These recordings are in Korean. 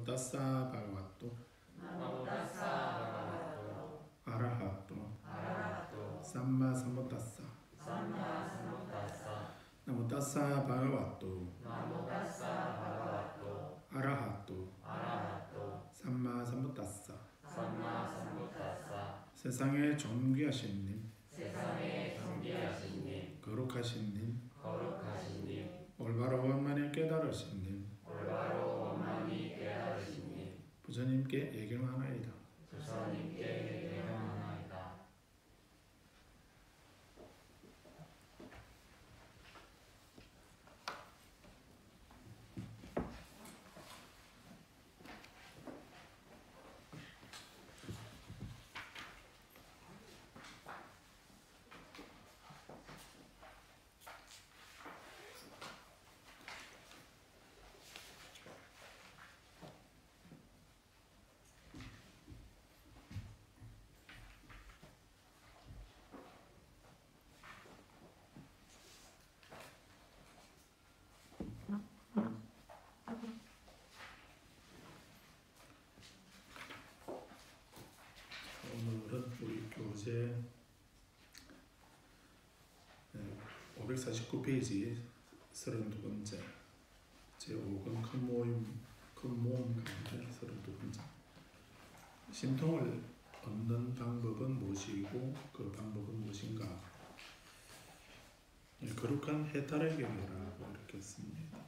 나모따사 바가와토 아라하토 삼마 삼부타사 나모따사 바가와토 아라하토 삼마 삼부타사 세상의 존귀하신 님, 거룩하신 님, 올바로 원만히 깨달으신 님, 부처님께 예경하나이다. 오늘은 우리 교재 549페이지 32번째 제5권 큰 모음 가운데 32번째 신통을 얻는 방법은 무엇이고 그 방법은 무엇인가? 거룩한 해탈의 경이라고 이렇게 씁니다.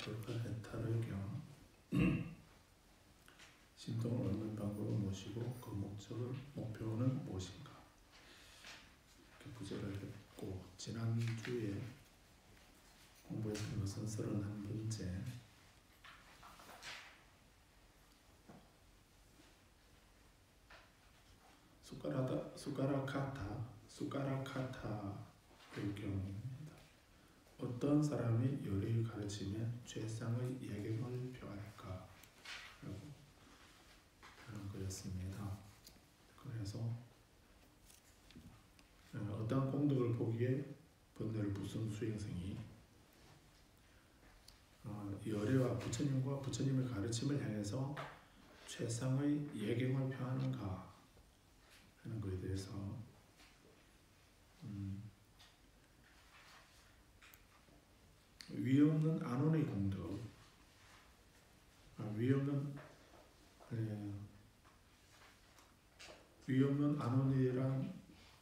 거룩한 해탈의 경 신통을 얻는 방법은 무엇이고 그 목표는 무엇인가? 이렇게 부제를 했고 지난주에 공부했던 것은 31번째 수가라카타의 경우입니다. 어떤 사람이 요리를 가르치면 최상의 예경을 표할까? 라고 하는 거였습니다. 그래서 어떤 공덕을 보기에 번뇌를 부순 수행성이 열애와 부처님과 부처님의 가르침을 향해서 최상의 예경을 표하는가 하는 것에 대해서 위없는 안온의 공덕, 위없는 안온이라는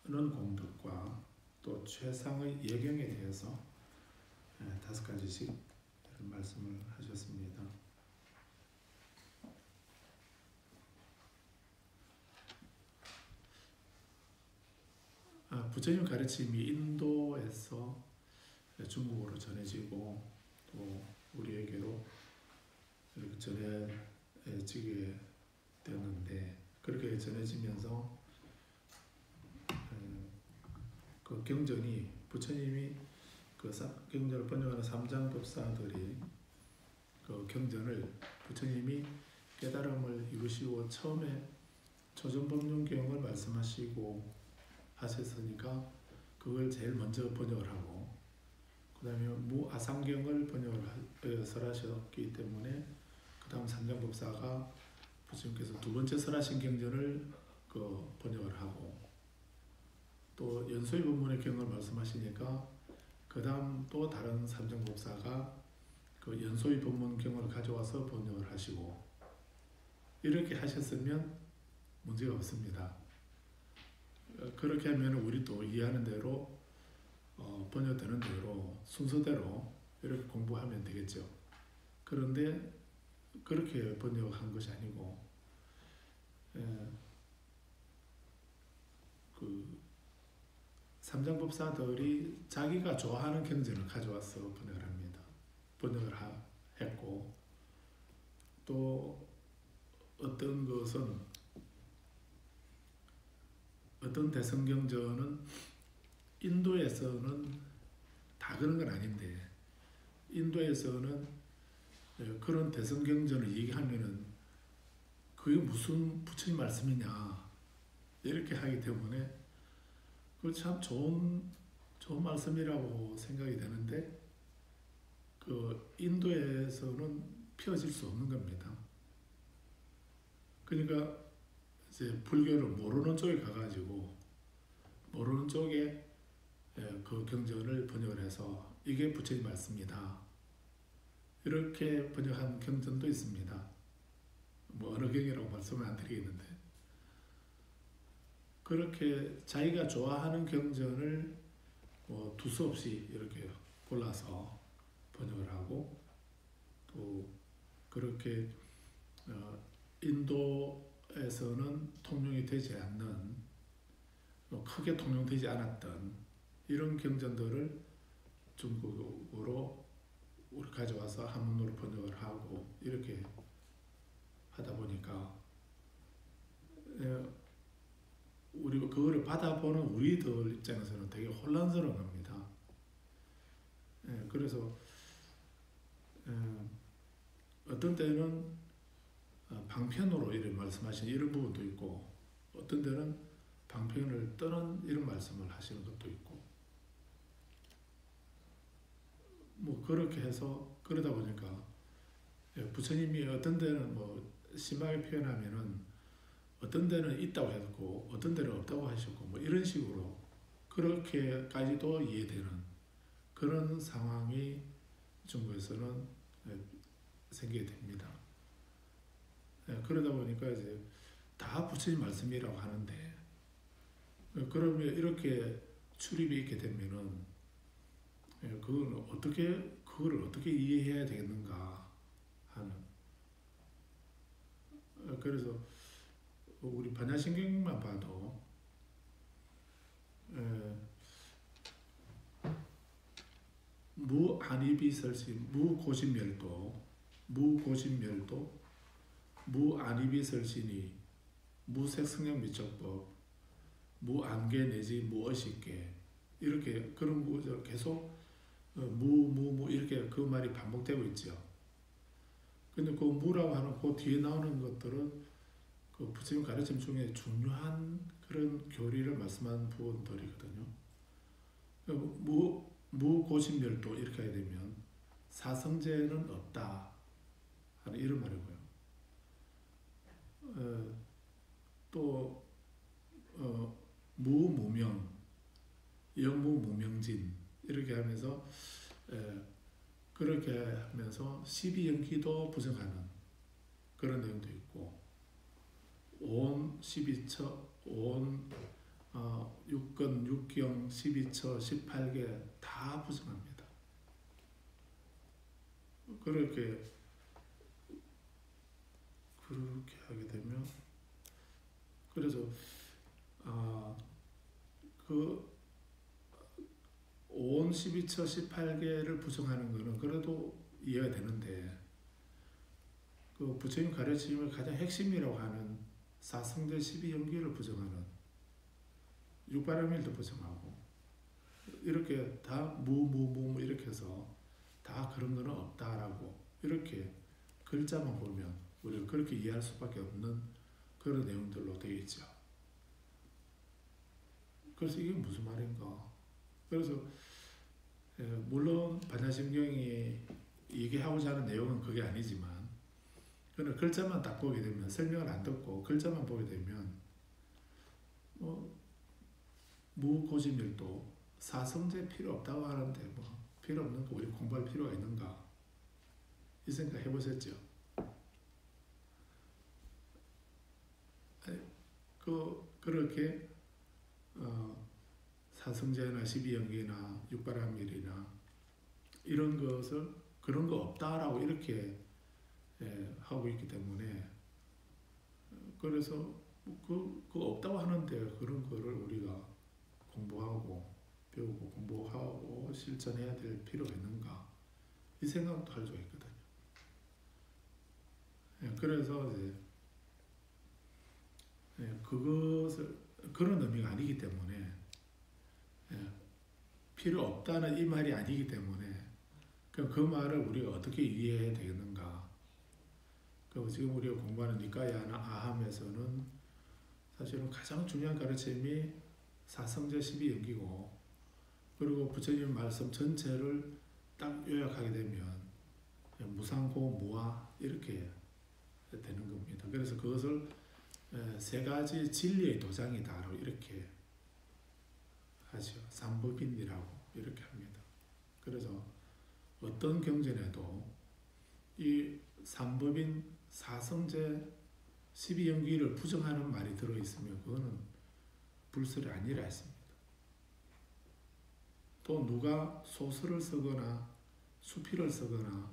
공덕과 또 최상의 예경에 대해서 5가지씩 이런 말씀을 하셨습니다. 부처님 가르침이 인도에서 중국어로 전해지고 또 우리에게로 이렇게 전해지게 되었는데 그렇게 전해지면서 그 경전이 부처님이 그 경전을 번역하는 삼장법사들이 그 경전을 부처님이 깨달음을 이루시고 처음에 조전법륜경을 말씀하시고 하셨으니까 그걸 제일 먼저 번역을 하고 그 다음에 무아상경을 번역을 설하셨기 때문에 그 다음 삼장법사가 부처님께서 두 번째 설하신 경전을 그 번역을 하고 또 연소의 법문의 경을 말씀하시니까 그 다음 또 다른 삼장법사가 그 연소의 법문경을 가져와서 번역을 하시고 이렇게 하셨으면 문제가 없습니다. 그렇게 하면 우리 또 이해하는 대로 번역되는 대로 순서대로 이렇게 공부하면 되겠죠. 그런데 그렇게 번역한 것이 아니고 그 삼장법사들이 자기가 좋아하는 경전을 가져와서 번역을 합니다. 번역을 했고 또 어떤 것은 어떤 대성경전은 인도에서는 다 그런 건 아닌데, 인도에서는 그런 대선 경전을 얘기하면은 그게 무슨 부처님 말씀이냐 이렇게 하기 때문에 그 참 좋은 말씀이라고 생각이 되는데, 그 인도에서는 펴질 수 없는 겁니다. 그러니까 이제 불교를 모르는 쪽에 가가지고 모르는 쪽에 그 경전을 번역을 해서 이게 부처님 말씀이다 이렇게 번역한 경전도 있습니다. 뭐 어느 경이라고 말씀을 안 드리겠는데, 그렇게 자기가 좋아하는 경전을 뭐 두서없이 이렇게 골라서 번역을 하고, 또 그렇게 인도에서는 통용이 되지 않는, 크게 통용되지 않았던 이런 경전들을 중국어로 우리 가져와서 한문으로 번역을 하고 이렇게 하다 보니까 우리 그거를 받아보는 우리들 입장에서는 되게 혼란스러운 겁니다. 그래서 어떤 때는 방편으로 이런 말씀하시는 이런 부분도 있고, 어떤 때는 방편을 떠난 이런 말씀을 하시는 것도 있고, 뭐 그렇게 해서 그러다 보니까 부처님이 어떤 데는 뭐 심하게 표현하면은 어떤 데는 있다고 했고 어떤 데는 없다고 하셨고 뭐 이런 식으로 그렇게까지도 이해되는 그런 상황이 중국에서는 생기게 됩니다. 그러다 보니까 이제 다 부처님 말씀이라고 하는데, 그러면 이렇게 출입이 있게 되면은 그걸 어떻게 이해해야 되겠는가 하는. 그래서 우리 반야신경만 봐도 무안이비설신, 무고심멸도, 무안이비설신이 무색성향미적법, 무안계 내지 무의식계, 이렇게 그런 구절 계속 이렇게 그 말이 반복되고 있죠. 근데 그 무라고 하는 그 뒤에 나오는 것들은 그 부처님 가르침 중에 중요한 그런 교리를 말씀한 부분들이거든요. 무고심멸도 이렇게 하게 되면 사성제는 없다 하는 이런 말이고요. 또 무무명, 영무무명진 이렇게 하면서 그렇게 하면서 12연기도 부정하는 그런 내용도 있고, 온 12처, 온 6건, 6경, 12처, 18개 다 부정합니다. 그렇게 하게 되면, 그래서 그 온 12처 18개를 부정하는 것은 그래도 이해가 되는데, 그 부처님 가르침의 가장 핵심이라고 하는 사성제 12연기를 부정하는, 육바라밀도 부정하고 이렇게 다 이렇게 해서 다 그런 거는 없다라고 이렇게 글자만 보면 우리가 그렇게 이해할 수밖에 없는 그런 내용들로 되어 있죠. 그래서 이게 무슨 말인가? 그래서 물론 반야심경이 얘기하고자 하는 내용은 그게 아니지만, 그러나 글자만 딱 보게 되면, 설명을 안 듣고 글자만 보게 되면 무고심멸도 사성제 필요 없다고 하는데 뭐 필요 없는 거 우리 공부할 필요가 있는가, 이 생각 해보셨죠? 그렇게 사성제나 12연기나 육바라밀이나 이런 것을 그런 거 없다라고 이렇게 하고 있기 때문에, 그래서 그 없다고 하는데 그런 거를 우리가 공부하고 배우고 공부하고 실천해야 될 필요가 있는가, 이 생각도 할 수가 있거든요. 그래서 이제 그것을 그런 의미가 아니기 때문에 필요 없다는 이 말이 아니기 때문에 그 말을 우리가 어떻게 이해해야 되겠는가. 지금 우리가 공부하는 니까야나 아함에서는 사실은 가장 중요한 가르침이 사성제 12연기고, 그리고 부처님 말씀 전체를 딱 요약하게 되면 무상고 무아 이렇게 되는 겁니다. 그래서 그것을 세 가지 진리의 도장이다라고 이렇게 하죠. 삼법인이라고 이렇게 합니다. 그래서 어떤 경전에도 이 삼법인 사성제 12연기를 부정하는 말이 들어있으면 그거는 불설이 아니라 했습니다. 또 누가 소설을 쓰거나 수필을 쓰거나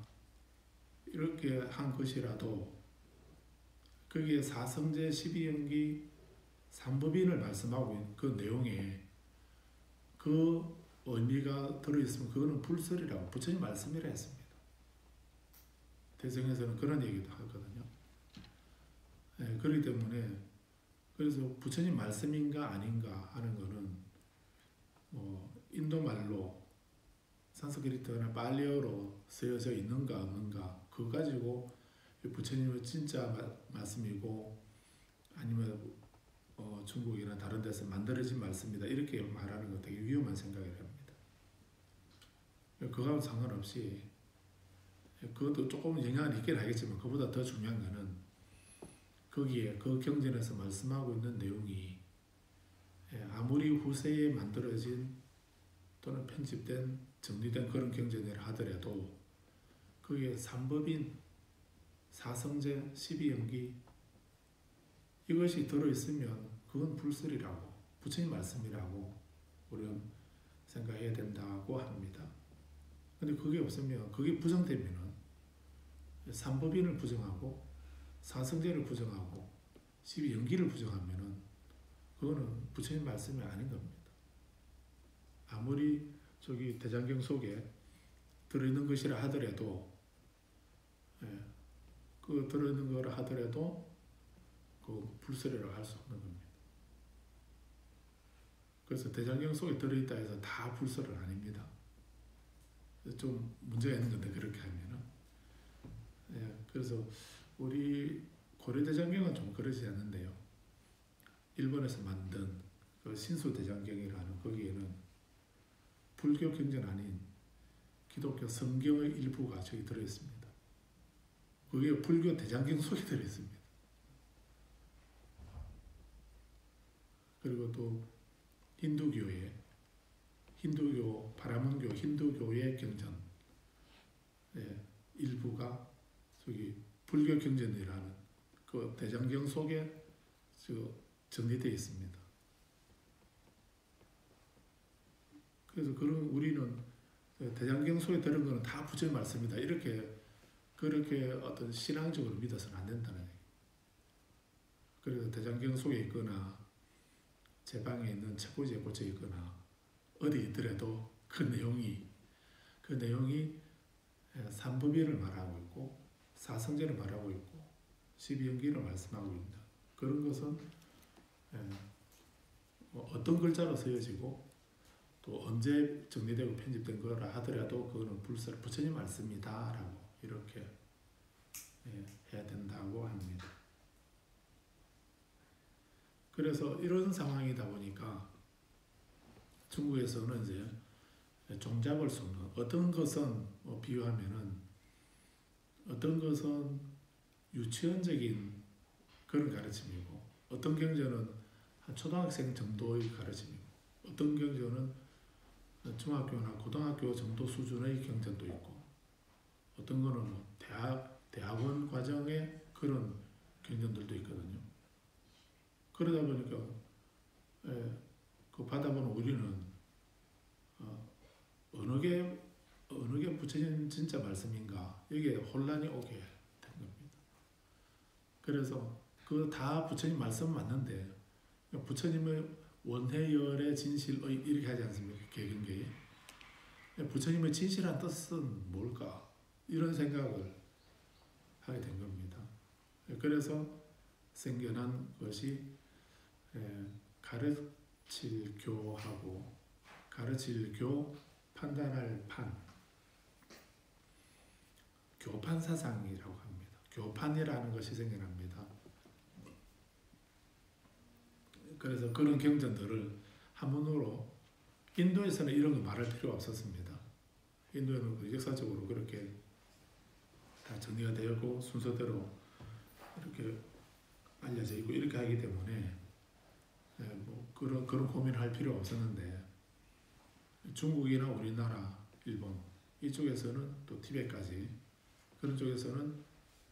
이렇게 한 것이라도 거기에 사성제 12연기 삼법인을 말씀하고 있는 그 내용에 그 의미가 들어있으면 그거는 불설이라고 부처님 말씀이라 했습니다. 대성에서는 그런 얘기도 하거든요. 그렇기 때문에 그래서 부처님 말씀인가 아닌가 하는 거는 인도 말로 산스크리트나 팔리어로 쓰여져 있는가 없는가 그거 가지고 부처님의 진짜 말씀이고 아니면 중국이나 다른 데서 만들어진 말씀이다 이렇게 말하는 거 되게 위험한 생각을 합니다. 그거하고 상관없이 그것도 조금 영향을 있긴 하겠지만 그보다 더 중요한 거는 거기에 그 경전에서 말씀하고 있는 내용이 아무리 후세에 만들어진 또는 편집된 정리된 그런 경전이라 하더라도 거기에 삼법인 사성제 12연기 이것이 들어있으면 그건 불설이라고 부처님 말씀이라고 우리는 생각해야 된다고 합니다. 근데 그게 없으면 그게 부정되면은 삼법인을 부정하고 사성제를 부정하고 12연기를 부정하면은 그거는 부처님 말씀이 아닌 겁니다. 아무리 저기 대장경 속에 들어있는 것이라 하더라도 그 들어있는 거라 하더라도 그 불설이라고 할 수 없는 겁니다. 그래서 대장경 속에 들어있다 해서 다 불설은 아닙니다. 좀 문제가 있는 건데 그렇게 하면은 그래서 우리 고려대장경은 좀 그러지 않는데요. 일본에서 만든 그 신수대장경이라는 거기에는 불교 경전 아닌 기독교 성경의 일부가 저기 들어있습니다. 그게 불교 대장경 속에 들어있습니다. 그리고 또 힌두교 바라문교 힌두교의 경전 일부가 저기 불교 경전이라는 그 대장경 속에 정리되어 있습니다. 그래서 우리는 대장경 속에 들은 것은 다 부처의 말씀이다 그렇게 어떤 신앙적으로 믿어서는 안 된다는 얘기예요. 그래서 대장경 속에 있거나 제 방에 있는 책꽂이에 꽂혀 있거나 어디 있더라도 그 내용이 삼법인을 말하고 있고 사성제를 말하고 있고 12연기를 말씀하고 있다. 그런 것은 어떤 글자로 쓰여지고 또 언제 정리되고 편집된 거라 하더라도 그거는 부처님 말씀이다라고 이렇게 해야 된다고 합니다. 그래서 이런 상황이다 보니까 중국에서는 이제 종잡을 수 없는 어떤 것은 비유하면은 어떤 것은 유치원적인 그런 가르침이고 어떤 경전은 한 초등학생 정도의 가르침이고 어떤 경전은 중학교나 고등학교 정도 수준의 경전도 있고 어떤 거는 뭐 대학원 과정의 그런 경전들도 있거든요. 그러다 보니까 그 받아보는 우리는 어느 게 부처님 진짜 말씀인가 여기에 혼란이 오게 된 겁니다. 그래서 그 다 부처님 말씀 맞는데 부처님의 원해열의 진실의 이렇게 하지 않습니까? 개근계에 부처님의 진실한 뜻은 뭘까? 이런 생각을 하게 된 겁니다. 그래서 생겨난 것이 가르칠 교하고 가르칠 교, 판단할 판, 교판 사상이라고 합니다. 교판이라는 것이 생겨납니다. 그래서 그런 경전들을 한문으로, 인도에서는 이런 거 말할 필요가 없었습니다. 인도에는 역사적으로 그렇게 다 정리가 되었고 순서대로 이렇게 알려져 있고 이렇게 하기 때문에 뭐 그런 고민을 할 필요가 없었는데, 중국이나 우리나라, 일본 이쪽에서는 또 티벳까지 그런 쪽에서는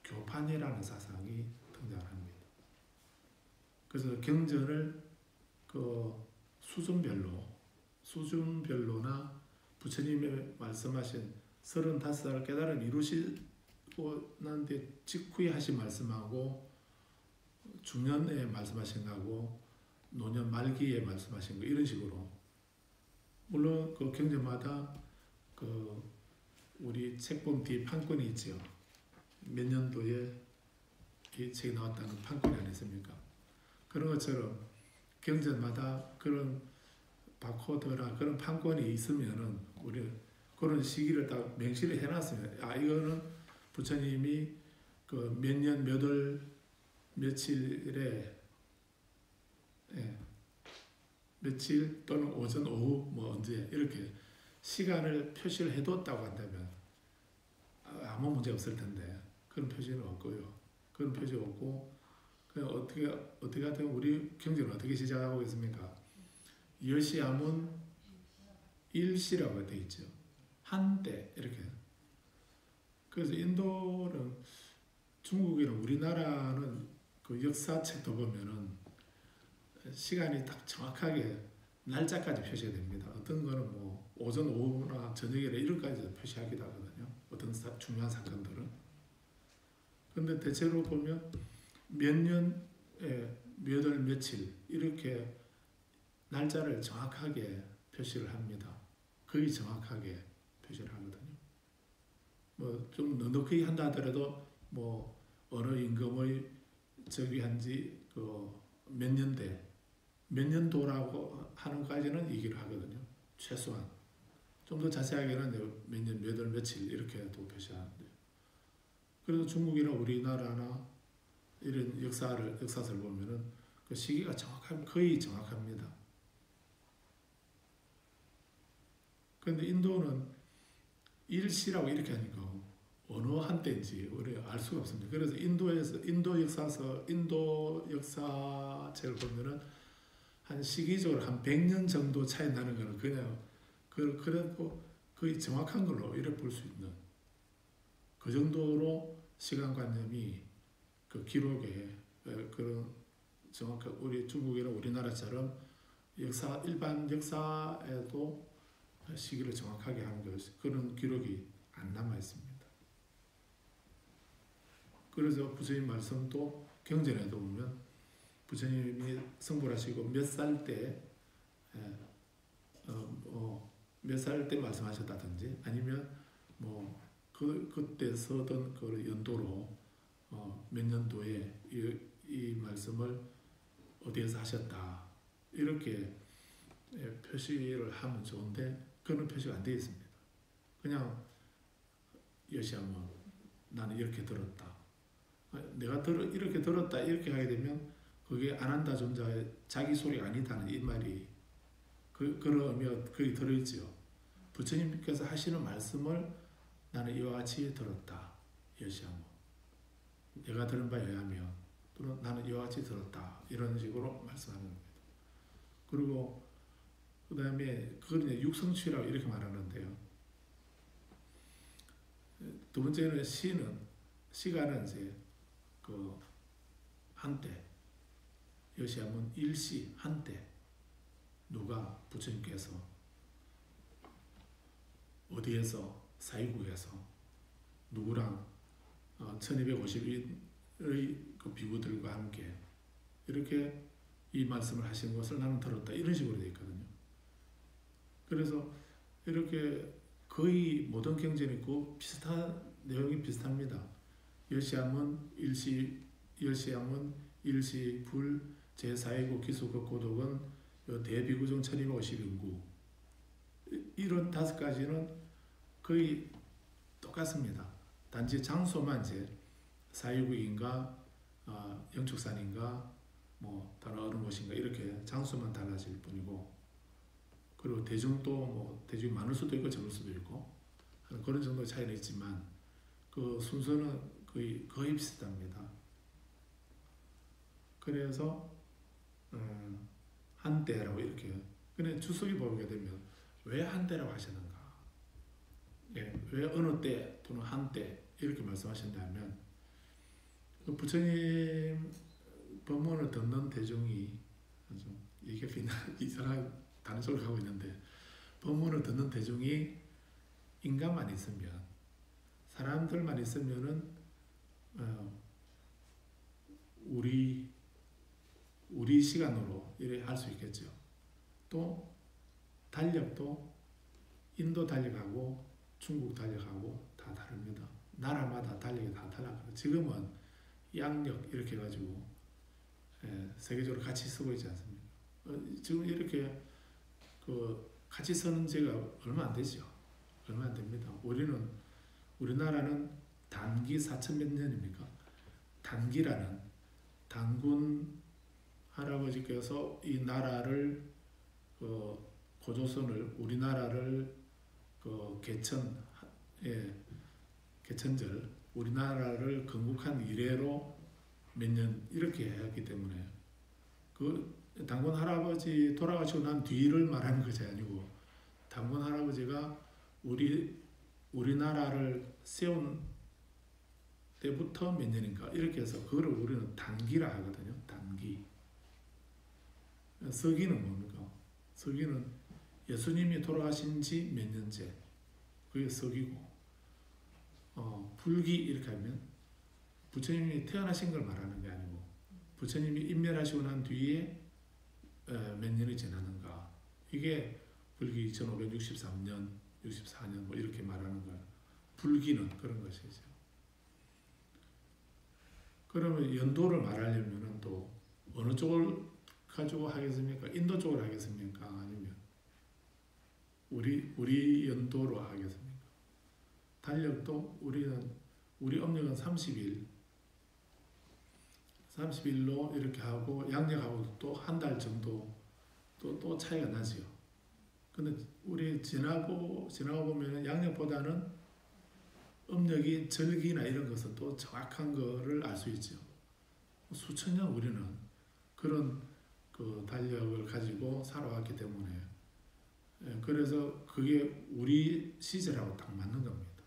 교판이라는 사상이 등장을 합니다. 그래서 경전을 그 수준별로나 부처님의 말씀하신 35살 깨달음 이루시고 난 뒤에 직후에 하신 말씀하고 중년에 말씀하신 거하고 노년 말기에 말씀하신 거 이런 식으로, 물론 그 경전마다 그 우리 책본 뒤에 판권이 있죠. 몇 년도에 이 책이 나왔다는 판권이 아니었습니까? 그런 것처럼 경전마다 그런 바코드나 그런 판권이 있으면은 우리 그런 시기를 딱 명시를 해놨으면, 이거는 부처님이 그 몇 년 몇 월 며칠에 며칠 또는 오전 오후 뭐 언제 이렇게 시간을 표시를 해뒀다고 한다면 아무 문제 없을 텐데, 그런 표시는 없고요. 그런 표시 없고 그냥 어떻게 하든 우리 경전은 어떻게 시작하고 있습니까? 여시함은 일시라고 되어 있죠. 한때 이렇게. 그래서 인도는, 중국이나 우리나라는 그 역사책도 보면은 시간이 딱 정확하게 날짜까지 표시가 됩니다. 어떤 거는 뭐 오전 오후나 저녁이나 이런까지 표시하기도 하거든요. 어떤 중요한 사건들은. 근데 대체로 보면 몇 년에 몇 월 며칠 이렇게 날짜를 정확하게 표시를 합니다. 거의 정확하게 표시를 하거든요. 뭐 좀 넉넉히 한다 하더라도 뭐 어느 임금의 즉위한지 그 몇 년대, 몇 년도라고 하는 까지는 얘기를 하거든요. 최소한. 좀 더 자세하게는 몇 년, 몇 월, 며칠 이렇게도 표시하는데, 그래서 중국이나 우리나라나 이런 역사서를 보면은 그 시기가 거의 정확합니다. 그런데 인도는 일시라고 이렇게 하니까 어느 한때인지 우리가 알 수가 없습니다. 그래서 인도 역사책을 보면은 한 시기적으로 한 100년 정도 차이 나는 거는 그냥 그래도 거의 정확한 걸로 이렇게 볼 수 있는 그 정도로 시간관념이 그 기록에 그런 정확한, 우리 중국이나 우리나라처럼 일반 역사에도 시기를 정확하게 하는 그런 기록이 안 남아 있습니다. 그래서 부처님 말씀도 경전에도 보면 부처님이 성불하시고 몇 살 때 몇 살 때 말씀하셨다든지 아니면 뭐 그때 서던 그 연도로 몇 년도에 이 말씀을 어디에서 하셨다 이렇게 표시를 하면 좋은데 그런 표시가 안 되어 있습니다. 그냥 여시하면 나는 이렇게 들었다. 내가 이렇게 들었다 이렇게 하게 되면 그게 아난다 존자의 자기 소리가 아니다는 이 말이 그런 의미가 거기 들어있죠. 부처님께서 하시는 말씀을 나는 이와 같이 들었다. 여시하면 내가 들은 바에 의하면 또는 나는 이와 같이 들었다. 이런 식으로 말씀하는 겁니다. 그리고 그 다음에 그걸 육성취라고 이렇게 말하는데요. 두 번째는 시가는 이제 그 한때, 여시하면 일시, 한때 누가 부처님께서 어디에서 사이국에서 누구랑 1250인의 그 비구들과 함께 이렇게 이 말씀을 하신 것을 나는 들었다 이런 식으로 되어 있거든요. 그래서 이렇게 거의 모든 경전이 그 비슷한 내용이 비슷합니다. 여시함은 일시 불 제4위국 기수급 고독은 대비구정 1250인구 이런 5가지는 거의 똑같습니다. 단지 장소만 이제 사유국인가 영축산인가 뭐 다른 어느 곳인가 이렇게 장소만 달라질 뿐이고, 그리고 대중도 뭐 대중이 많을 수도 있고 적을 수도 있고 그런 정도의 차이는 있지만 그 순서는 거의 비슷합니다. 그래서 한때라고 이렇게. 근데 주석이 보게 되면 왜 한때라고 하셨는가? 예, 왜 어느 때 또는 한때 이렇게 말씀하셨냐면, 그 부처님 법문을 듣는 대중이 이게 이상한 단소를 하고 있는데, 법문을 듣는 대중이 인간만 있으면, 사람들만 있으면은 우리 시간으로 이래 할 수 있겠죠. 또 달력도 인도 달력하고 중국 달력하고 다 다릅니다. 나라마다 달력이 다 달라요. 지금은 양력 이렇게 해가지고 세계적으로 같이 쓰고 있지 않습니까? 지금 이렇게 같이 쓰는 지가 얼마 안 되죠. 얼마 안 됩니다. 우리나라는 단기 4천 몇 년입니까? 단기라는 단군 할아버지께서 이 나라를 고조선을 우리나라를 개천절 우리나라를 건국한 이래로 몇 년 이렇게 했기 때문에 그 단군 할아버지 돌아가시고 난 뒤를 말하는 것이 아니고, 단군 할아버지가 우리나라를 세운 때부터 몇 년인가 이렇게 해서 그거를 우리는 단기라 하거든요. 단기. 서기는 뭡니까? 서기는 예수님이 돌아가신 지 몇 년째, 그게 서기고, 불기 이렇게 하면 부처님이 태어나신 걸 말하는 게 아니고 부처님이 인멸하시고 난 뒤에 몇 년이 지났는가, 이게 불기 2563년, 64년 뭐 이렇게 말하는 거예요. 불기는 그런 것이죠. 그러면 연도를 말하려면 또 어느 쪽을 가지고 하겠습니까? 인도 쪽으로 하겠습니까? 아니면 우리 연도로 하겠습니까? 달력도 우리 음력은 30일로 이렇게 하고 양력하고 또 한 달 정도 또 차이가 나지요. 근데 우리 지나고 보면 양력보다는 음력이 절기나 이런 것은 또 정확한 거를 알 수 있죠. 수천 년 우리는 그런 달력을 가지고 살아왔기 때문에, 그래서 그게 우리 시절하고 딱 맞는 겁니다.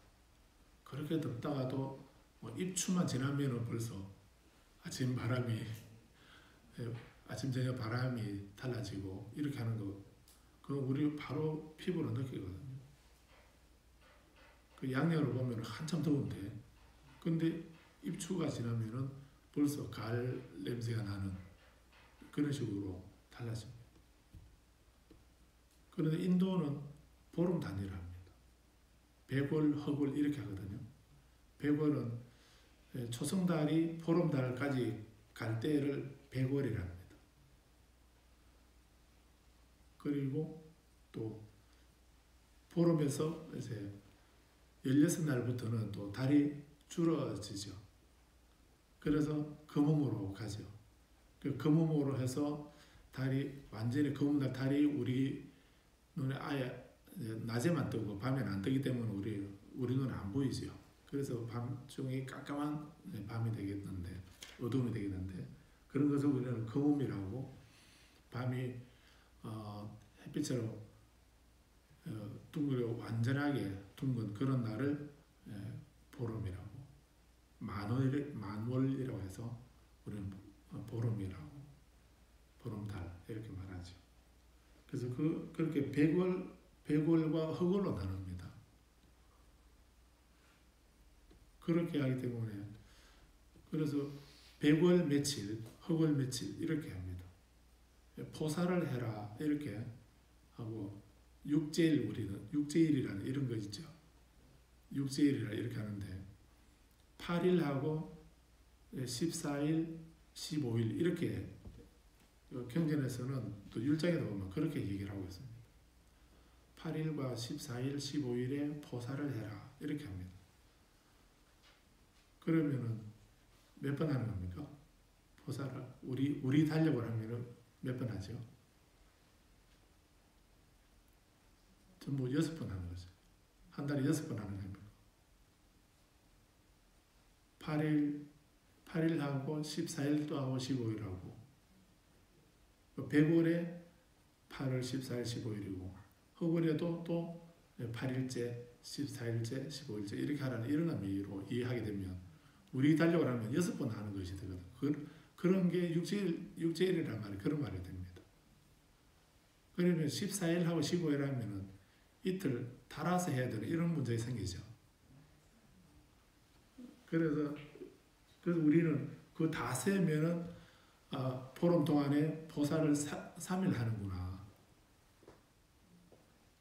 그렇게 덥다가도 입추만 지나면 벌써 아침 저녁 바람이 달라지고 이렇게 하는 거, 그건 우리 바로 피부로 느끼거든요. 그 양력을 보면 한참 더운데, 근데 입추가 지나면은 벌써 가을 냄새가 나는 그런 식으로 달라집니다. 그런데 인도는 보름 단위를 합니다. 백월, 허월 이렇게 하거든요. 백월은 초승달이 보름달까지 갈 때를 백월이라 합니다. 그리고 또 보름에서 이제 16날부터는 또 달이 줄어지죠. 그래서 금음으로 가죠. 그 금음으로 해서 달이 완전히 금음달 달이 우리 눈에 아예 낮에만 뜨고 밤에는 안 뜨기 때문에 우리 눈에 안 보이죠. 그래서 밤중에 깜깜한 밤이 되겠는데, 어둠이 되겠는데, 그런 것을 우리는 금음이라고, 밤이 햇빛처럼 둥그려 완전하게 둥근 그런 날을 보름이라고, 만월이라고 해서 우리는 보름이라고, 보름달 이렇게 말하죠. 그래서 그렇게 백월과 허월로 나눕니다. 그렇게 하기 때문에, 그래서 백월 며칠, 허월 며칠 이렇게 합니다. 포사를 해라 이렇게 하고, 육제일, 우리는 육제일이라는 이런 거 있죠. 육제일이라 이렇게 하는데 8일하고 14일, 15일 이렇게 경전에서는 또 율장에도 보면 그렇게 얘기를 하고 있습니다. 8일과 14일, 15일에 포사를 해라. 이렇게 합니다. 그러면은 몇 번 하는 겁니까? 포사를. 우리 달력을 하면은 몇 번 하죠? 전부 6번 하는 거죠. 한 달에 6번 하는 겁니다. 8일 하고 14일도 하고 15일 하고 100월에 8월 14일 15일이고 허월에도 또 8일째 14일째 15일째 이렇게 하라는 이런 의미로 이해하게 되면 우리 달력을 하면 6번 하는 것이 되거든. 그런 게 육제일이란 말이 그런 말이 됩니다. 그러면 14일하고 15일 하면은 이틀 달아서 해야 되는 이런 문제가 생기죠. 그래서 우리는 그 다 세면은 보름 동안에 포사를 3일 하는구나.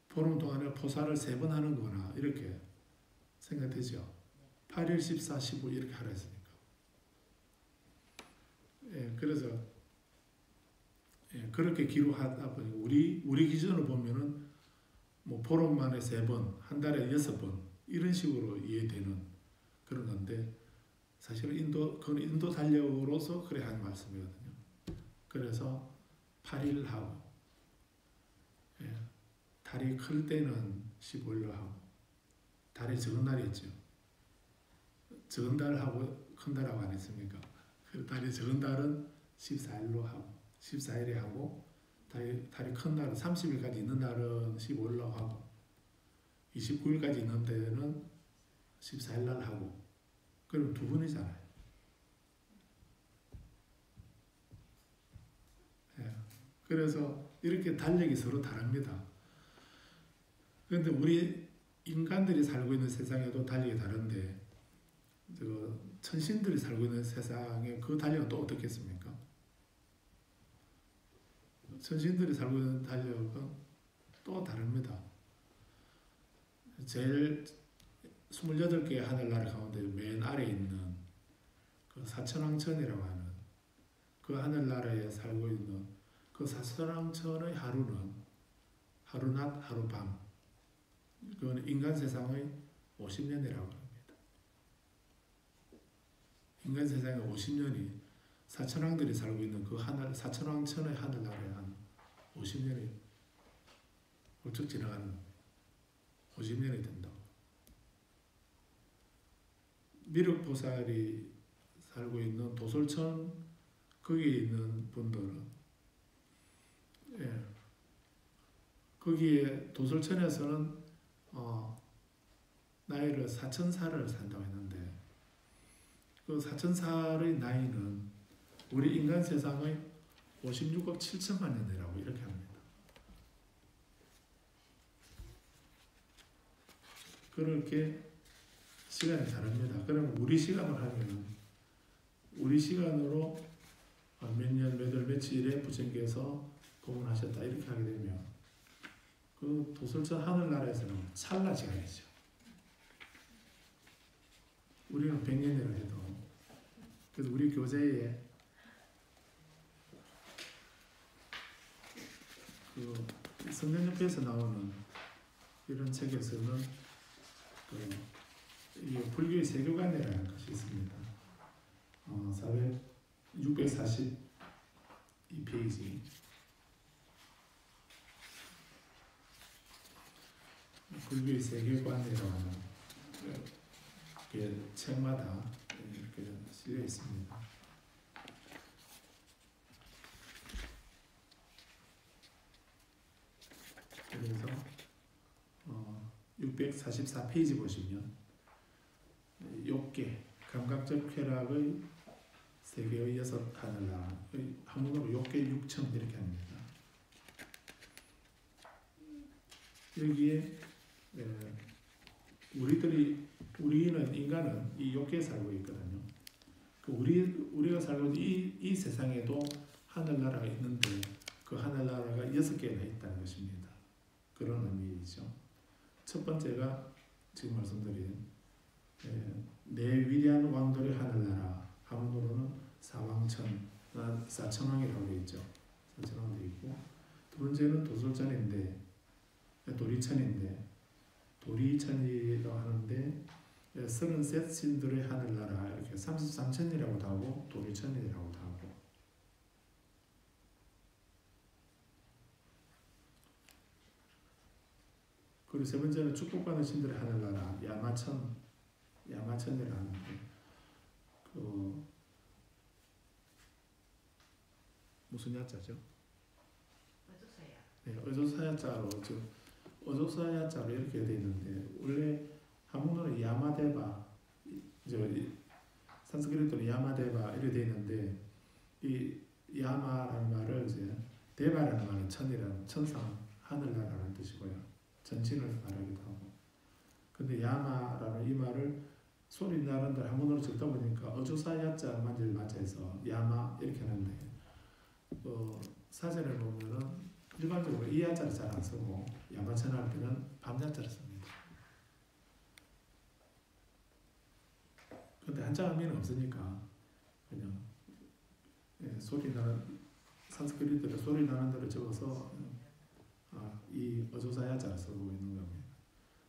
보름 동안에 포사를 3번 하는구나. 이렇게 생각되죠. 8일, 14, 15 이렇게 하라 했으니까. 예, 그래서 그렇게 기록하다 보니 우리 기준으로 보면은 뭐 보름 만에 3번, 한 달에 6번 이런 식으로 이해되는 그런 건데 사실은 그건 인도 달력으로서 그래 하는 말씀이거든요. 그래서 8일 하고 달이 클 때는 15일로 하고 달이 적은 날이 있죠. 적은 달하고 큰 달하고 안 했습니까? 그 달이 적은 달은 14일로 하고 14일에 하고 달이 큰 날은 30일까지 있는 날은 15일로 하고 29일까지 있는 데는 14일 날 하고 그러면 2번이잖아요. 그래서 이렇게 달력이 서로 다릅니다. 그런데 우리 인간들이 살고 있는 세상에도 달력이 다른데 천신들이 살고 있는 세상에 그 달력은 또 어떻겠습니까? 천신들이 살고 있는 달력은 또 다릅니다. 제일 28개의 하늘나라 가운데 맨 아래에 있는 그 사천왕천이라고 하는 그 하늘나라에 살고 있는 그 사천왕천의 하루는 하루낮 하루밤 그건 인간 세상의 50년이라고 합니다. 인간 세상의 50년이 사천왕들이 살고 있는 그 사천왕천의 하늘나라에 한 50년이 훌쩍 지나가는 50년이 된다. 미륵보살이 살고 있는 도솔천 거기에 있는 분들은 거기에 도솔천에서는 나이를 4,000살을 산다고 했는데 그 4,000살의 나이는 우리 인간 세상의 56억 7천만 년이라고 이렇게 합니다. 그렇게 시간이 다릅니다. 그러면 우리 시간을 하면 우리 시간으로 몇 년, 몇 월, 며칠에 부처님께서 공헌하셨다 이렇게 하게 되면 그 도솔천 하늘나라에서는 찰나 시간이죠. 우리는 100년이라 해도 그래서 우리 교재에 그 성경협회에서 나오는 이런 책에서는 이 불교의 세교관이라는 것이 있습니다. 642페이지 불교의 세계관이라고 하는 책마다 이렇게 실려 있습니다. 그래서 644페이지 보시면 욕계 감각적 쾌락의 세계의 6 하늘나라 한문으로 욕계 6천 이렇게 합니다. 여기에 우리는 인간은 이 욕계에 살고 있거든요. 우리가 살고 있는 이 세상에도 하늘나라가 있는데 그 하늘나라가 6개나 있다는 것입니다. 그런 의미이죠. 첫 번째가 지금 말씀드린 내 위대한 왕들의 하늘나라 한문으로는 사왕천, 사천왕이라고 되어 있죠. 사천왕 되어 있고 두 번째는 도솔천인데 도리천인데 도리천이라고 하는데 33 신들의 하늘나라 이렇게 33천이라고도 하고 도리천이라고도 하고 그리고 세 번째는 축복받는 신들의 하늘나라 야마천이라고 하는데 그 무슨 야자죠? 네, 어조사야자로 어조사야자로 이렇게 되어 있는데 원래 한문으로 야마데바 산스크리트로 야마데바 이렇게 되어 있는데 이 야마라는 말을 이제 데바라는 말은 천이라는 천상 하늘나라라는 뜻이고요. 전신을 말하기도 하고. 근데 야마라는 이 말을 소리 나는 대로 한문으로 적다 보니까 어조사야자만 맞아서 야마 이렇게 하는데 사전에 보면은 일반적으로 이 야자를 잘 안 쓰고 야마천 할 때는 밤야자를 씁니다. 근데 한자 의미는 없으니까 그냥 소리 나는 산스크리트로 소리 나는 대로 적어서 이 어조사야자를 쓰고 있는 겁니다.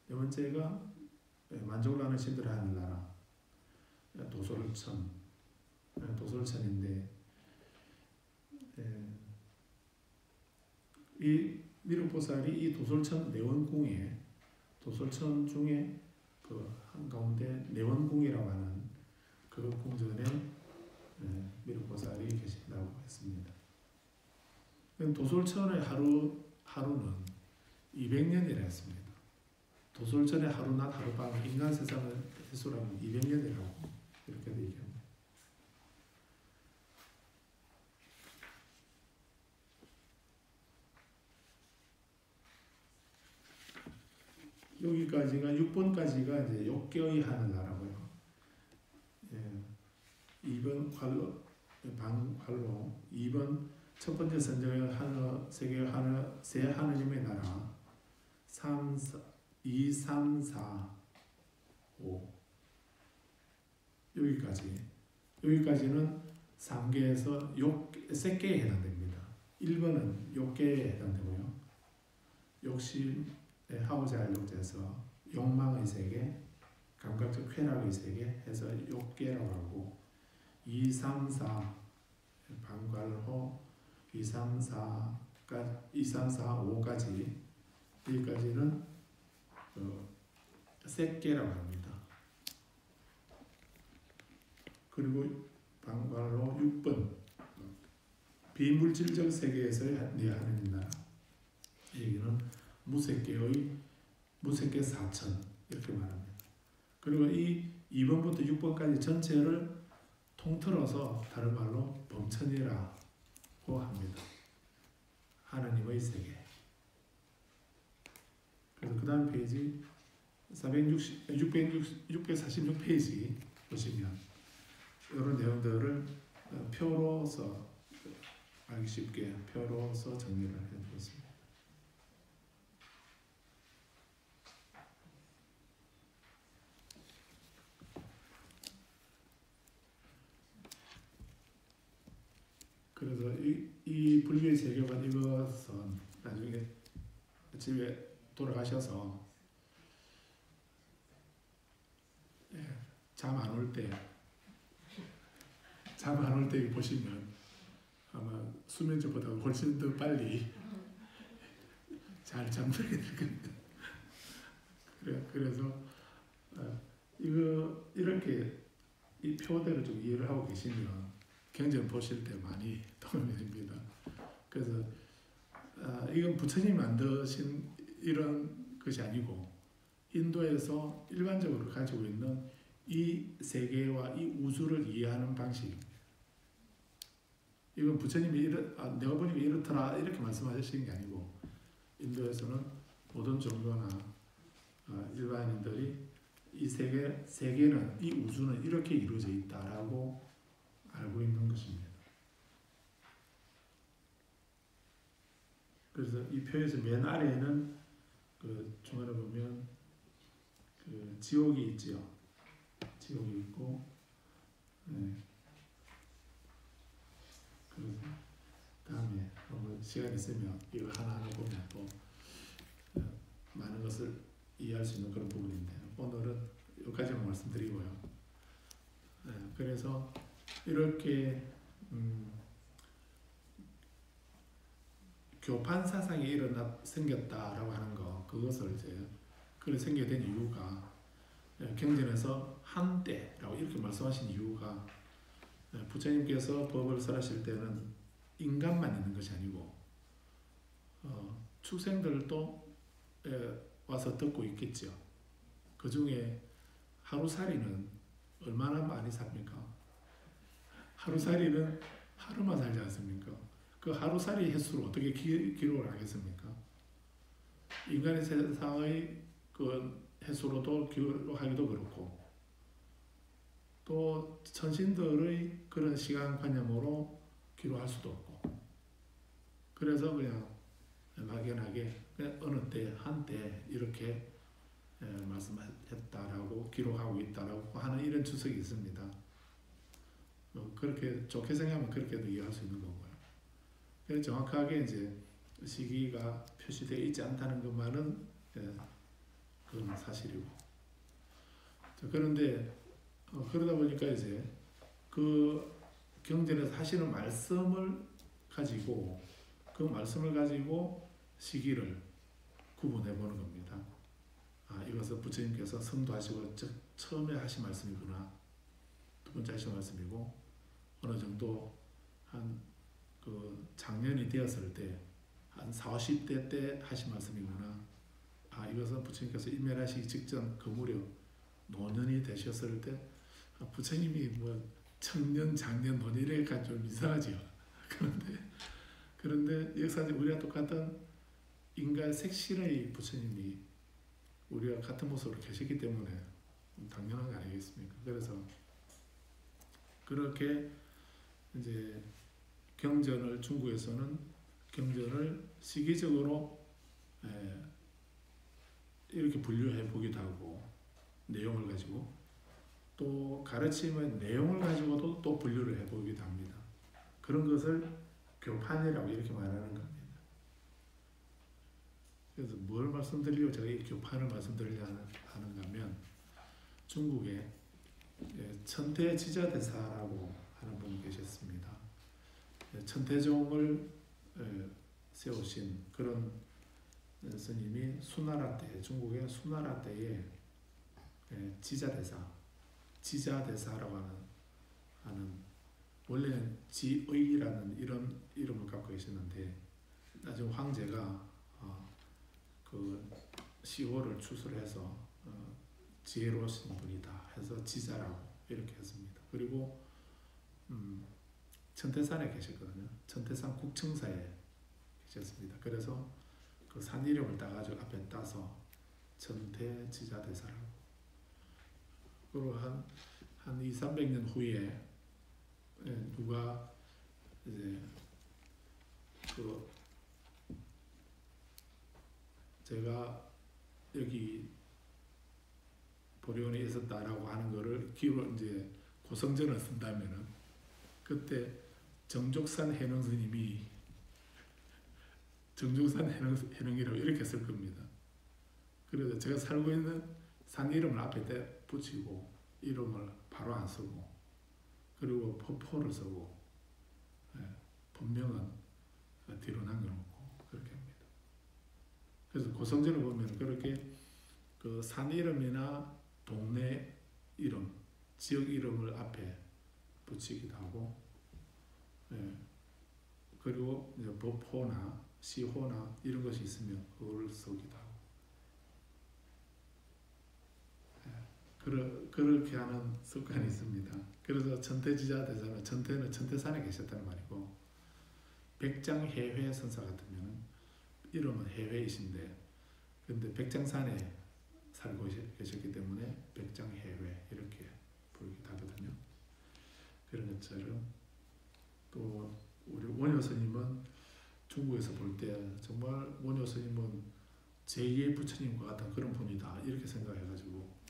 네 번째가 만족을 하는 신들의 하늘나라 도솔천인데 이 미륵보살이 이 도솔천 내원궁에 도솔천 중에 그 한가운데 내원궁이라고 하는 그 궁전에 미륵보살이 계신다고 했습니다. 도솔천의 하루는 200년이라 했습니다. 도솔천의 하루낮 하룻밤 인간 세상을 횟수라면 200년이라고 이렇게 얘기합니다. 여기까지가 6번까지가 이제 욕계의 하늘나라고요. 2번 방활로 2번 첫 번째 선정의 하늘 세계 하늘 세 하느님의 나라 2, 3, 4, 5 여기까지는 3계에서 색계에 해당됩니다. 1번은 욕계에 해당되고요. 욕심 하고자 할 욕자에서 욕망의 세계, 감각적 쾌락의 세계 해서 욕계라고 하고 2, 3, 4 방괄호 2, 3, 4, 5까지 여기까지는 색계라고 합니다. 그리고 방괄호 6번 비물질적 세계에서의 네 하느님 나라 여기는 무색계 4천 이렇게 말합니다. 그리고 이 2번부터 6번까지 전체를 통틀어서 다른 말로 범천이라고 합니다. 하나님의 세계. 그래서 그 다음 페이지 646페이지 보시면 이런 내용들을 표로서 알기 쉽게 표로서 정리를 해드렸습니다. 그래서 이 불교의 세계관 이것은 나중에 집에 돌아가셔서 잠 안 올 때 보시면 아마 수면제보다 훨씬 더 빨리 잘 잠들게 될 겁니다. 그래서 이렇게 이 표대로 좀 이해를 하고 계시면 경전 보실 때 많이 도움이 됩니다. 그래서 이건 부처님이 만드신 이런 것이 아니고 인도에서 일반적으로 가지고 있는 이 세계와 이 우주를 이해하는 방식. 이건 부처님이 내가 보니까 이렇더라 이렇게 말씀하시는 게 아니고 인도에서는 모든 종교나 일반인들이 이 세계는 이 우주는 이렇게 이루어져 있다라고 알고 있는 것입니다. 그래서 이 표에서 맨 아래에는 그 중간에 보면 그 지옥이 있지요. 지옥이 있고, 그래서 다음에 한번 시간 있으면 이거 하나하나 보면 또 많은 것을 이해할 수 있는 그런 부분인데 오늘은 여기까지만 말씀드리고요. 그래서 이렇게 교판 사상이 생겼다라고 하는 거, 그것을 이제 그렇게 생기게 된 이유가 경전에서 한때라고 이렇게 말씀하신 이유가 부처님께서 법을 설하실 때는 인간만 있는 것이 아니고 축생들도 와서 듣고 있겠죠. 그 중에 하루살이는 얼마나 많이 삽니까? 하루살이는 하루만 살지 않습니까? 그 하루살이 횟수를 어떻게 기록을 하겠습니까? 인간의 세상의 그 횟수로도 기록하기도 그렇고 또 천신들의 그런 시간관념으로 기록할 수도 없고 그래서 그냥 막연하게 그냥 어느 때 한때 이렇게 말씀했다라고 기록하고 있다라고 하는 이런 추석이 있습니다. 그렇게 좋게 생각하면 그렇게도 이해할 수 있는 거고요. 그래서 정확하게 이제 시기가 표시되어 있지 않다는 것만은 그건 사실이고. 그런데 그러다 보니까 이제 그 경전에서 하시는 말씀을 가지고 그 말씀을 가지고 시기를 구분해 보는 겁니다. 이것은 부처님께서 성도하시고 처음에 하신 말씀이구나. 두 번째 하신 말씀이고 어느 정도 한 그 장년이 되었을 때 한 40, 50대 때 하신 말씀이구나. 이것은 부처님께서 일멸하시기 직전 그 무렵 노년이 되셨을 때 부처님이 뭐 청년, 장년, 노년이니까 좀 이상하죠. 그런데 역사적 우리가 똑같은 인간 색신의 부처님이 우리가 같은 모습으로 계시기 때문에 당연한 거 아니겠습니까? 그래서 그렇게 이제 경전을 중국에서는 경전을 시기적으로 이렇게 분류해 보기도 하고 내용을 가지고 또 가르침의 내용을 가지고도 또 분류를 해 보기도 합니다. 그런 것을 교판이라고 이렇게 말하는 겁니다. 그래서 뭘 말씀드리려고 제가 이 교판을 말씀드리려고 하는가 하면 중국에 천태지자대사라고 하는 분이 계셨습니다. 천태종을 세우신 그런 스님이 수나라 때, 중국의 수나라 때에 지자대사라고 하는 원래는 지의라는 이런 이름을 갖고 계셨는데 나중에 황제가 그 시호를 추술해서 지혜로우신 분이다 해서 지자라고 이렇게 했습니다. 그리고 천태산에 계셨거든요. 천태산 국청사에 계셨습니다. 그래서 그 산 이름을 따가지고 앞에 따서 천태지자대사라고. 그리고 한 200~300년 후에 누가 이제 그 제가 여기 보리원에 있었다라고 하는 거를 기로 이제 고성전을 쓴다면은 그때 정족산 해능 스님이 정족산 해능이라고 이렇게 쓸 겁니다. 그래서 제가 살고 있는 산 이름을 앞에 붙이고 이름을 바로 안 쓰고 그리고 포포를 쓰고 본명은 뒤로 남겨놓고 그렇게 합니다. 그래서 고성전을 보면 그렇게 그 산 이름이나 동네 이름, 지역 이름을 앞에 붙이기도 하고 그리고 이제 법호나 시호나 이런 것이 있으면 그걸 쓰기도 하고 그렇게 하는 습관이 있습니다. 그래서 천태지자대사는 천태는 천태산에 계셨다는 말이고 백장해회 선사 같으면 이름은 해회이신데 근데 백장산에 살고 계셨기 때문에 백장해회 이렇게 부르기도 하거든요. 그런 것처럼 또 우리 원효 스님은 중국에서 볼 때 정말 원효 스님은 제2의 부처님과 같은 그런 분이다 이렇게 생각해가지고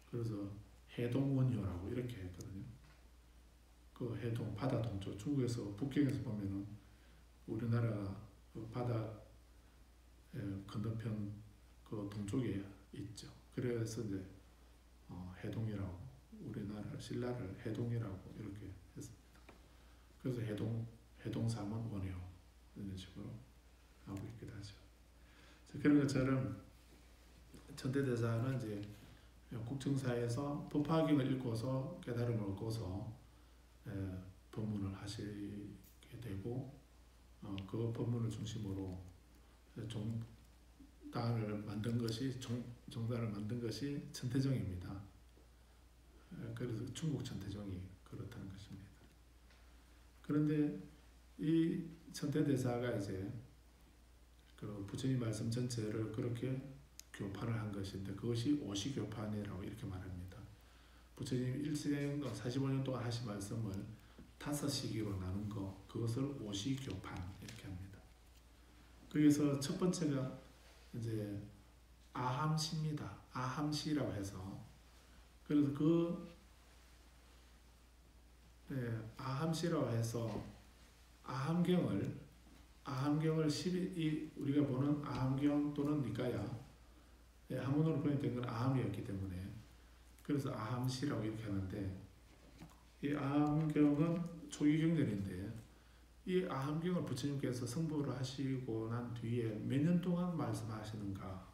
그래서 해동원효라고 이렇게 했거든요. 그 해동 바다 동쪽 중국에서 북경에서 보면은 우리나라 그 바다 건너편 그 동쪽에 있죠. 그래서 이제 해동이라고, 우리나라 신라를 해동이라고 이렇게 했습니다. 그래서 해동삼은 원효 이런 식으로 하고 있기도 하죠. 그런 것처럼 천태대사는 이제 국정사에서 법화경을 읽고서 깨달음을 얻고서 법문을 하시게 되고, 그 법문을 중심으로 정당을 만든 것이 정당을 만든 것이 천태종입니다. 그래서 중국 천태종이 그렇다는 것입니다. 그런데 이 천태대사가 이제 그 부처님 말씀 전체를 그렇게 교판을 한 것인데, 그것이 오시교판이라고 이렇게 말합니다. 부처님 일생 45년 동안 하신 말씀을 5시기로 나눈 거, 그것을 오시교판 이렇게 합니다. 거기서 첫 번째가 이제 아함시입니다. 아함시라고 해서, 그래서 아함시라고 해서 아함경을 우리가 보는 아함경 또는 니까야 한문으로 번역된 건 아함이었기 때문에, 그래서 아함시라고 이렇게 하는데, 이 아함경은 초기경전인데, 이 아함경을 부처님께서 성불을 하시고 난 뒤에 몇 년 동안 말씀하시는가?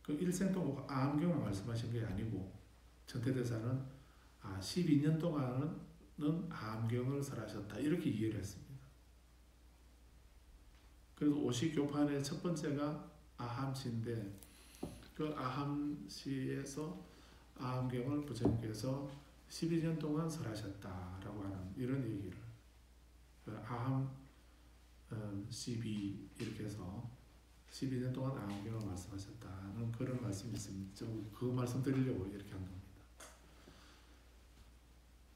그 일생 동안 아함경을 말씀하신 게 아니고, 천태대사는 12년 동안은 아함경을 설하셨다 이렇게 이해를 했습니다. 그래서 오시교판의 첫 번째가 아함시인데, 그 아함시에서 아함경을 부처님께서 12년 동안 설하셨다라고 하는 이런 얘기를, 아함 12 이렇게 해서 12년 동안 아함경을 말씀하셨다는 그런 말씀이 있습니다. 그 말씀 드리려고 이렇게 한 겁니다.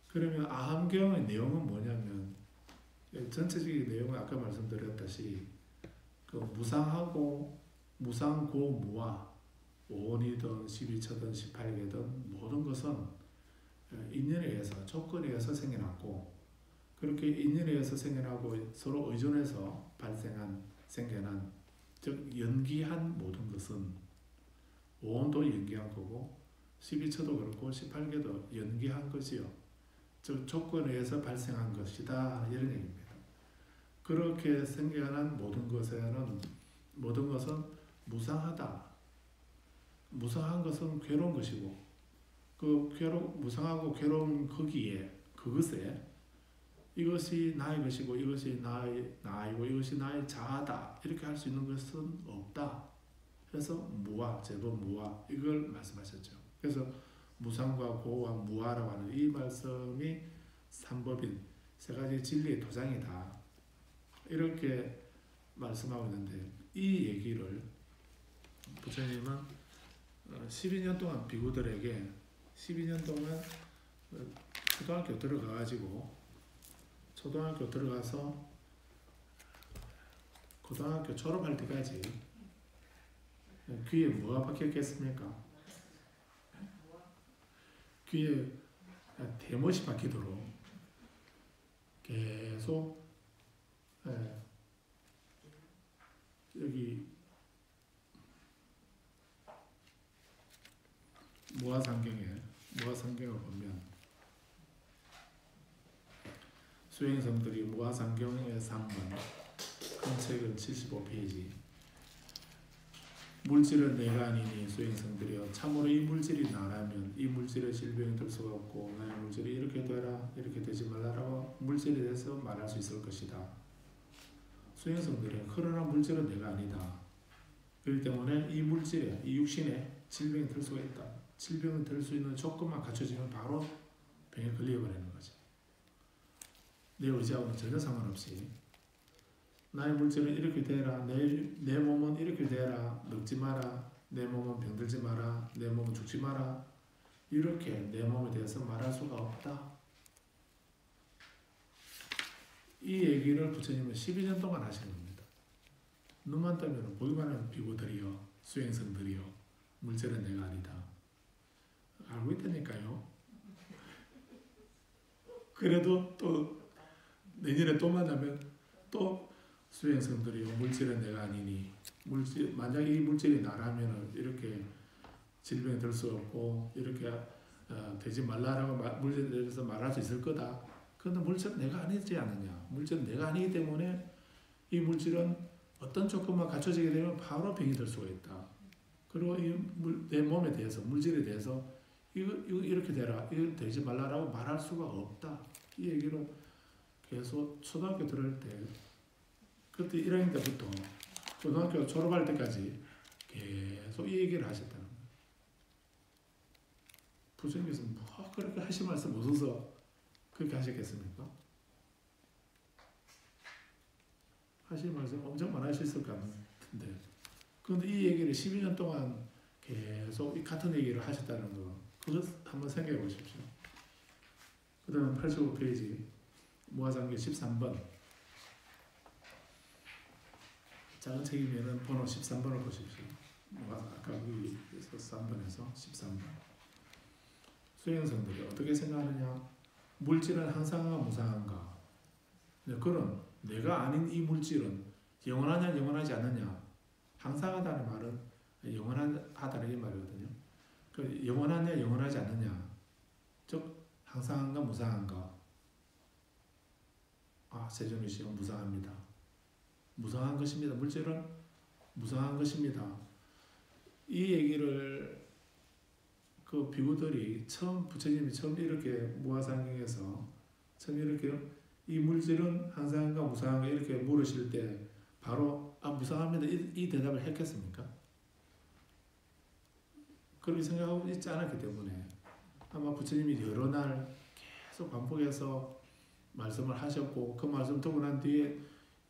그러면 아함경의 내용은 뭐냐면, 전체적인 내용은 아까 말씀드렸다시피 그 무상고무와 5원이든 12처든 18개든 모든 것은 인연에 의해서, 조건에 의해서 생겨났고, 그렇게 인연에 의해서 생겨나고 서로 의존해서 생겨난, 즉 연기한 모든 것은 5원도 연기한 거고 12처도 그렇고 18개도 연기한 것이요, 즉 조건에 의해서 발생한 것이다 이런 얘기입니다. 그렇게 생겨난 모든 것은 무상하다. 무상한 것은 괴로운 것이고, 무상하고 괴로운 그것에 이것이 나의 것이고 이것이 나이고 이것이 나의 자아다 이렇게 할 수 있는 것은 없다. 그래서 무아, 제법 무아 이걸 말씀하셨죠. 그래서 무상과 고와 무아라고 하는 이 말씀이 삼법인 세 가지 진리의 도장이다 이렇게 말씀하고 있는데, 이 얘기를 부처님은 12년 동안 비구들에게 12년 동안 초등학교 들어가서 고등학교 졸업할 때까지 귀에 뭐가 박혔겠습니까? 귀에 대못이 박히도록 계속 여기 무아상경을 보면 수행성들이 무아상경의 3문 큰 책은 75페이지, 물질은 내가 아니니 수행성들이여 참으로 이 물질이 나라면 이 물질의 질병이 될 수가 없고, 나의 물질이 이렇게 되라 이렇게 되지 말라라고 물질에 대해서 말할 수 있을 것이다. 수행성들이 그러나 물질은 내가 아니다. 그렇기 때문에 이 물질에, 이 육신에 질병이 들 수가 있다. 질병이 들 수 있는 조건만 갖춰지면 바로 병에 걸려버리는 거죠. 내 의지하고는 전혀 상관없이 나의 물질은 이렇게 되라, 내 몸은 이렇게 되라, 늙지 마라, 내 몸은 병들지 마라, 내 몸은 죽지 마라, 이렇게 내 몸에 대해서 말할 수가 없다. 이 얘기를 부처님은 12년 동안 하신 겁니다. 눈만 뜨면 보기만 하는 비구들이여, 수행성들이여, 물질은 내가 아니다. 알고 있다니까요. 그래도 또 내년에 또 만나면 또 수행성들이 물질은 내가 아니니 만약 이 물질이 나라면 이렇게 질병이 들 수 없고 이렇게 되지 말라라고 물질에 대해서 말할 수 있을 거다. 그런데 물질은 내가 아니지 않느냐. 물질은 내가 아니기 때문에 이 물질은 어떤 조건만 갖춰지게 되면 바로 병이 들 수가 있다. 그리고 내 몸에 대해서 물질에 대해서 이거 이렇게 되라, 이거 되지 말라라고 말할 수가 없다. 이 얘기를 계속 초등학교 들을 때 그때 1학년 때부터 고등학교 졸업할 때까지 계속 이 얘기를 하셨다는 거예요. 부처님께서 뭐 그렇게 하신 말씀 없어서 그렇게 하셨겠습니까? 하신 말씀 엄청 많으셨을 것 같은데 그런데 이 얘기를 12년 동안 계속 이 같은 얘기를 하셨다는 거 그것 한번 생각해 보십시오. 그 다음 85페이지 무아장계 13번 작은 책이면 번호 13번을 보십시오. 아까 여기에서 3번에서 13번 수행성들이 어떻게 생각하느냐. 물질은 항상한가 무상한가. 그런 내가 아닌 이 물질은 영원하냐 영원하지 않느냐. 항상하다는 말은 영원하다는 이 말이거든요. 그 영원하냐 영원하지 않느냐. 즉 항상한가 무상한가. 세존이시여 무상합니다. 무상한 것입니다. 물질은 무상한 것입니다. 이 얘기를 그 비구들이 부처님이 처음 이렇게 무아상경에서 처음 이렇게 이 물질은 항상한가 무상한가 이렇게 물으실 때 바로 무상합니다 이 대답을 했겠습니까? 그렇게 생각하고 있지 않았기 때문에 아마 부처님이 여러 날 계속 반복해서 말씀을 하셨고 그 말씀 듣고 난 뒤에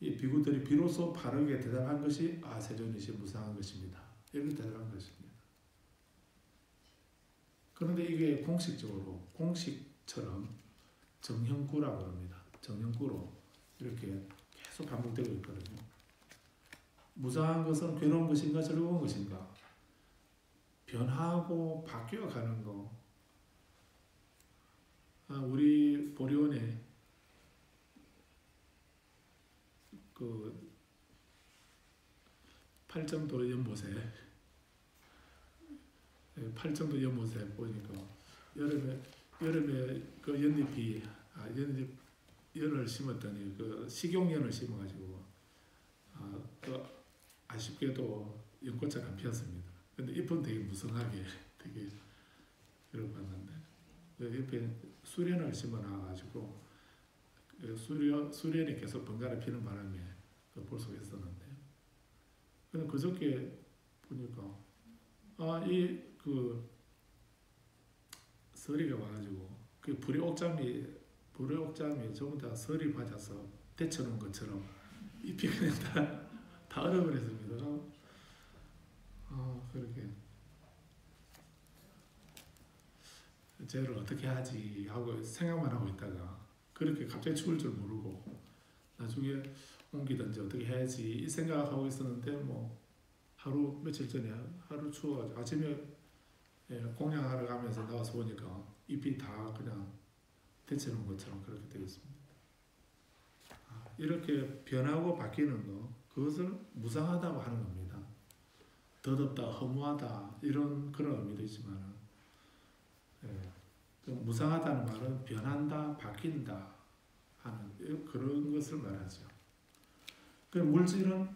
이 비구들이 비로소 바르게 대답한 것이 세존이시 무상한 것입니다. 이렇게 대답한 것입니다. 그런데 이게 공식처럼 정형구라고 합니다. 정형구로 이렇게 계속 반복되고 있거든요. 무상한 것은 괴로운 것인가 즐거운 것인가? 변화하고 바뀌어가는 거. 우리 보리원에 그 팔정도 연못에 보니까 여름에 그 연잎이 연을 심었더니 그 식용연을 심어가지고 그 아쉽게도 연꽃처럼 안 피었습니다. 근데 잎은 되게 무성하게 되게 그걸 봤는데 옆에 수련을 심어놔가지고 수련이 계속 번갈아 피는 바람에 볼 수가 있었는데 근데 그저께 보니까 서리가 와가지고 그 불의 옥잠이 전부 다 서리 맞아서 데쳐놓은 것처럼 잎이 그냥 다 얼어버렸습니다. 그렇게 쟤를 어떻게 하지 하고 생각만 하고 있다가 그렇게 갑자기 추울 줄 모르고 나중에 옮기든지 어떻게 해야지 이 생각하고 있었는데 며칠 전에 하루 추워가지고 아침에 공양하러 가면서 나와서 보니까 잎이 다 그냥 데쳐놓은 것처럼 그렇게 되어 있습니다. 이렇게 변하고 바뀌는 거 그것을 무상하다고 하는 겁니다. 더덥다, 허무하다 이런 그런 의미도 있지만 무상하다는 말은 변한다, 바뀐다 하는 그런 것을 말하죠. 그 물질은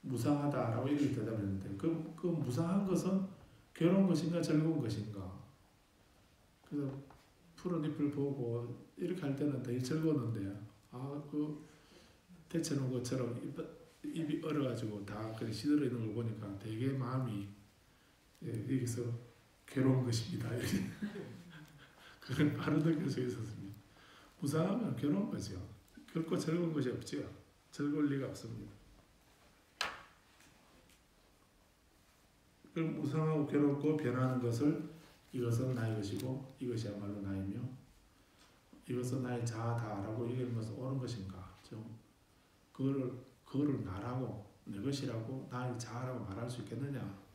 무상하다라고 이렇게 대답했는데 그 무상한 것은 괴로운 것인가 즐거운 것인가. 그래서 푸른 잎을 보고 이렇게 할 때는 되게 즐거웠는데 그 데쳐놓은 것처럼 입이 얼어가지고 다 그렇게 시들어 있는 걸 보니까 되게 마음이 여기서 괴로운 것입니다. 이렇게 그걸 바로 느낄 수 있었습니다. 무상하면 괴로운 거죠. 결코 즐거운 것이 없죠. 즐거울 리가 없습니다. 그럼 무상하고 괴롭고 변하는 것을 이것은 나의 것이고 이것이야말로 나이며 이것은 나의 자아다라고 얘기하는 것은 옳은 것인가? 좀 그거를 나라고 내 것이라고 나의 자아라고 말할 수 있겠느냐?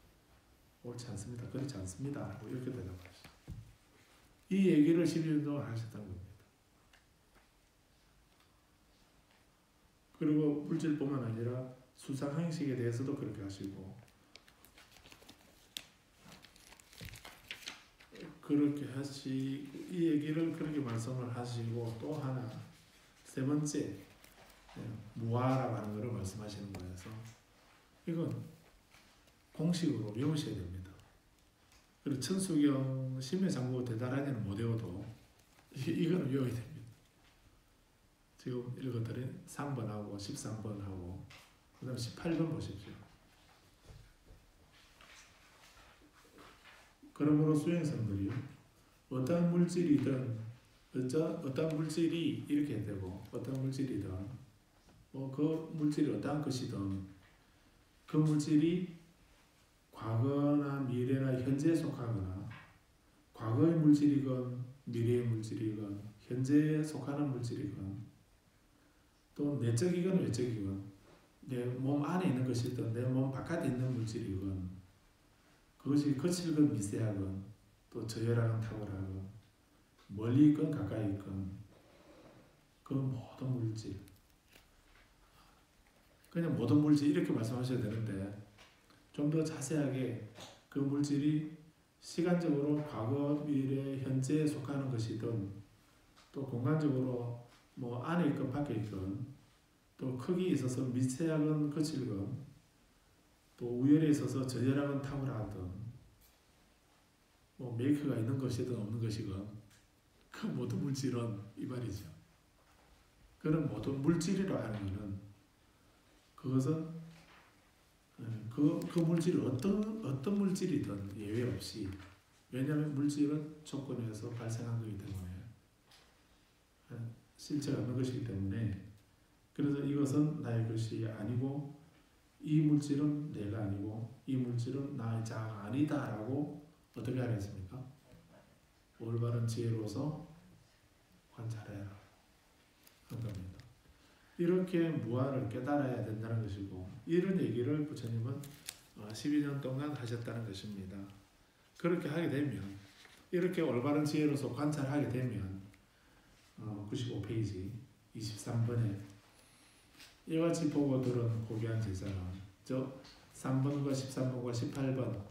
옳지 않습니다. 그렇지 않습니다. 라고 이렇게 대답하시죠. 이 얘기를 12년 동안 하셨다는 겁니다. 그리고 물질뿐만 아니라 수상행식에 대해서도 그렇게 하시고, 그렇게 하시고, 이 얘기를 그렇게 말씀을 하시고, 또 하나 세 번째 무아라고 하는 것을 말씀하시는 거여서 이건 공식으로 외우셔야 됩니다. 그리고 천수경 심해장구 대단하니는 못 외워도 이거는 외워야 됩니다. 지금 읽어드린 3번하고 13번하고 그 다음 18번 보십시오. 그러므로 수행성들이 어떤 물질이든 어떤 물질이 이렇게 되고 어떤 물질이든 그 물질이 어떠한 것이든 그 물질이 과거나 미래나 현재에 속하거나 과거의 물질이건 미래의 물질이건 현재에 속하는 물질이건 또 내적이건 외적이건 내 몸 안에 있는 것이든 내 몸 바깥에 있는 물질이건 그것이 거칠건 미세하건 또 저열하건 탁월하건 멀리 있건 가까이 있건 그 모든 물질 그냥 모든 물질 이렇게 말씀하셔야 되는데 좀 더 자세하게 그 물질이 시간적으로 과거, 미래, 현재에 속하는 것이든 또 공간적으로 뭐 안에 있건 밖에 있건 또 크기에 있어서 미세하건 거칠건 또 우열에 있어서 저열하건 탁월하든 뭐 메이커가 있는 것이든 없는 것이건 그 모든 물질은 이 말이죠. 그런 모든 물질이라고 하는 것은 그것은 그 물질이 어떤 물질이든 예외 없이 왜냐하면 물질은 조건에서 발생한 것이기 때문에 실체가 없는 것이기 때문에 그래서 이것은 나의 것이 아니고 이 물질은 내가 아니고 이 물질은 나의 자아가 아니다라고 어떻게 하겠습니까? 올바른 지혜로서 관찰해라 한 겁니다. 이렇게 무아를 깨달아야 된다는 것이고 이런 얘기를 부처님은 12년 동안 하셨다는 것입니다. 그렇게 하게 되면 이렇게 올바른 지혜로서 관찰하게 되면 95페이지 23번에 이와 같이 보고 들은 고귀한 제자는 저 3번과 13번과 18번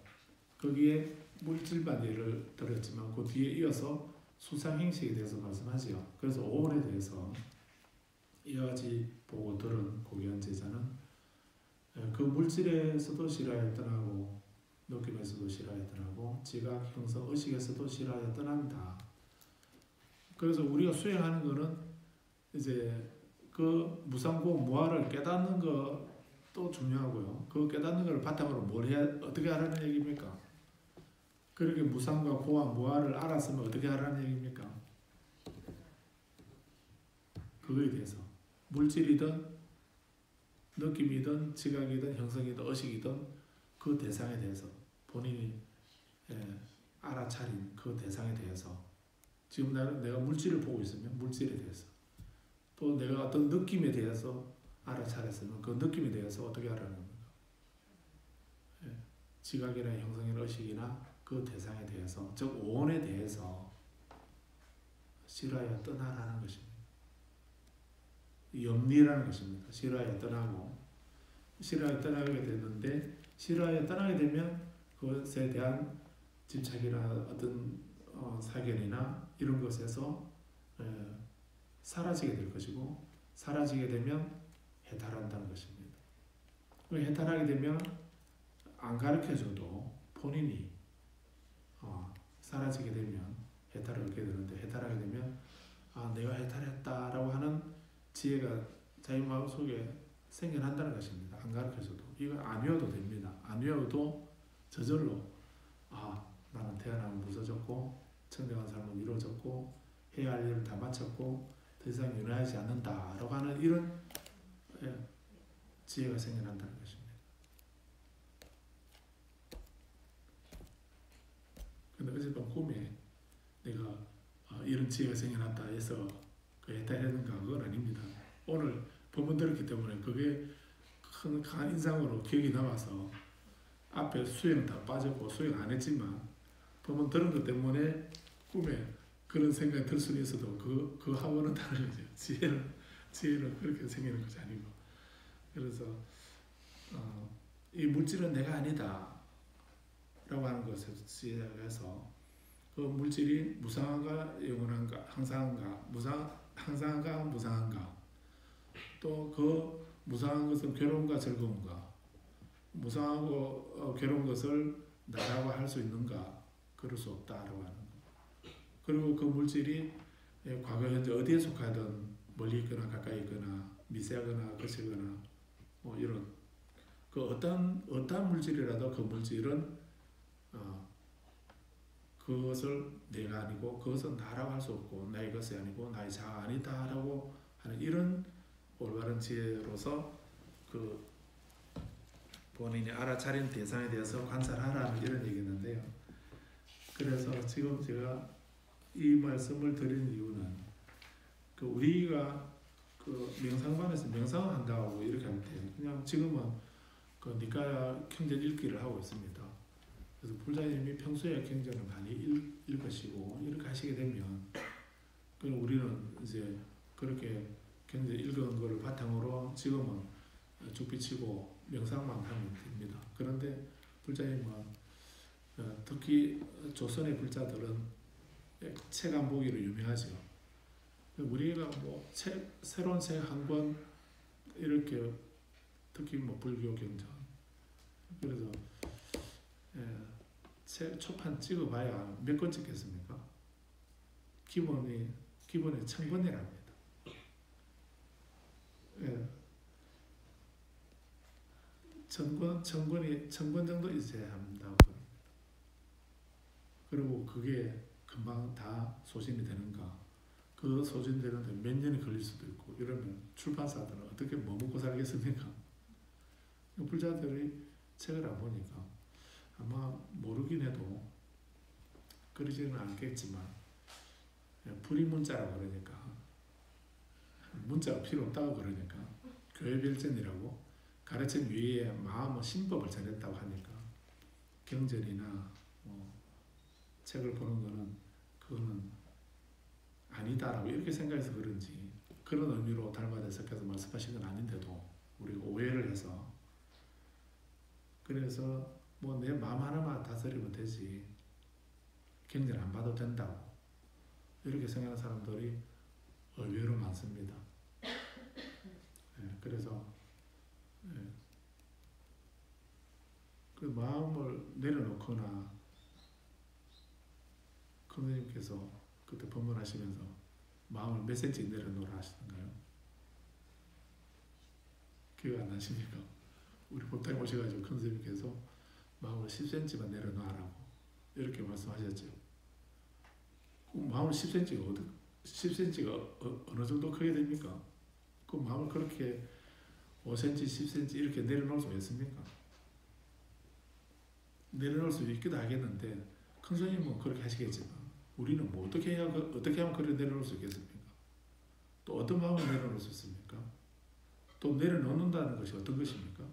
거기에 물질만 예를 들었지만 그 뒤에 이어서 수상행식에 대해서 말씀하지요. 그래서 오온에 대해서 이와 같이 보고 들은 고귀한 제자는 그 물질에서도 싫어하여 떠나고 느낌에서도 싫어하여 떠나고 지각, 형성, 의식에서도 싫어하여 떠난다. 그래서 우리가 수행하는 거는 이제 그 무상고 무아를 깨닫는 것도 중요하고요. 그 깨닫는 걸 바탕으로 뭘 해야 어떻게 하라는 얘기입니까? 그렇게 무상과 고와 무아를 알았으면 어떻게 하라는 얘기입니까? 그거에 대해서 물질이든 느낌이든 지각이든 형성이든 의식이든 그 대상에 대해서 본인이 알아차린 그 대상에 대해서 지금 내가 물질을 보고 있으면 물질에 대해서 또 내가 어떤 느낌에 대해서 알아차렸으면 그 느낌에 대해서 어떻게 하라는 겁니까? 지각이나 형성이나 의식이나 그 대상에 대해서 즉 오온에 대해서 싫어하여 떠나라는 것입니다. 염리라는 것입니다. 싫어하여 떠나고 싫어하여 떠나게 되는데 싫어하여 떠나게 되면 그것에 대한 집착이나 어떤 사견이나 이런 것에서 사라지게 될 것이고 사라지게 되면 해탈한다는 것입니다. 해탈하게 되면 안 가르쳐줘도 본인이 사라지게 되면 해탈을 얻게 되는데 해탈하게 되면 내가 해탈했다라고 하는 지혜가 자기 마음속에 생겨난다는 것입니다. 안 가르쳐줘도 이거 안 외워도 됩니다. 안 외워도 저절로 나는 태어나면 무서졌고 청정한 삶은 이루어졌고 해야 할 일을 다 마쳤고 더 이상 윤회하지 않는다라고 하는 이런 지혜가 생겨난다는 것입니다. 근데 어젯밤 꿈에 내가 이런 지혜가 생겨났다 해서 그 해탈했는가 그건 아닙니다. 오늘 법문 들었기 때문에 그게 큰 강한 인상으로 기억이 남아서 앞에 수행 다 빠졌고 수행 안 했지만 법문 들은 것 때문에 꿈에 그런 생각이 들 수는 있어도 그 하고는 다른 거죠. 지혜는 지혜는 그렇게 생기는 것이 아니고. 그래서 이 물질은 내가 아니다 라고 하는 것에서 시작해서 그 물질이 무상한가 영원한가 항상한가 무상한가, 또 그 무상한 것은 괴로움과 즐거움과, 무상하고 괴로운 것을 나라고 할 수 있는가? 그럴 수 없다라고 하는 거. 그리고 그 물질이 과거 현재 어디에 속하든 멀리 있거나 가까이 있거나 미세하거나 거칠거나 뭐 이런 그 어떤 물질이라도 그 물질은 그것을 내가 아니고 그것은 나라고 할 수 없고 나의 것이 아니고 나의 자아가 아니다라고 하는 이런 올바른 지혜로서 그 본인이 알아차린 대상에 대해서 관찰하라는 이런 얘기인데요. 그래서 지금 제가 이 말씀을 드리는 이유는 그 우리가 그 명상반에서 명상을 한다고 이렇게 할 때 그냥 지금은 그 니까야 경전 읽기를 하고 있습니다. 그래서 불자님이 평소에 경전을 많이 읽으시고 이렇게 하시게 되면 그럼 우리는 이제 그렇게 경전 읽은 거를 바탕으로 지금은 쭉 비치고 명상만 하면 됩니다. 그런데 불자님은 특히 조선의 불자들은 책 안 보기로 유명하죠. 우리가 뭐 새로운 책 한 권 이렇게 특히 뭐 불교 경전 그래서 책 초판 찍어봐야 몇 권 찍겠습니까? 기본에 1000권이랍니다. 예. 1000권 정도 있어야 합니다. 그리고 그게 금방 다 소진이 되는가? 그 소진되는데 몇 년이 걸릴 수도 있고 이러면 출판사들은 어떻게 뭐 먹고 살겠습니까? 불자들이 책을 안 보니까 아마 모르긴 해도 그러지는 않겠지만 불이문자라고 그러니까 문자가 필요 없다고 그러니까 교회별전이라고 가르침 위에 마음의 신법을 전했다고 하니까 경전이나 뭐 책을 보는 거는 그거는 아니다라고 이렇게 생각해서 그런지 그런 의미로 달마다 섞여서 말씀하신 건 아닌데도 우리가 오해를 해서 그래서 뭐 내 마음 하나만 다스리면 되지 경전 안 봐도 된다고 이렇게 생각하는 사람들이 의외로 많습니다. 그래서 그 마음을 내려놓거나 큰스님께서 그때 법문하시면서 마음을 몇 센치 내려놓으라 하시던가요? 기억 안 나십니까? 우리 법당에 오셔가지고 큰스님께서 마음을 10cm만 내려놓으라고 이렇게 말씀하셨죠. 그 마음을 10cm가 어느 정도 크게 됩니까? 그 마음을 그렇게 5cm, 10cm 이렇게 내려놓을 수가 있습니까? 내려놓을 수 있기도 하겠는데 큰 스님은 그렇게 하시겠지만 우리는 뭐 어떻게 하면 그렇게 내려놓을 수 있겠습니까? 또 어떤 마음을 내려놓을 수 있습니까? 또 내려놓는다는 것이 어떤 것입니까?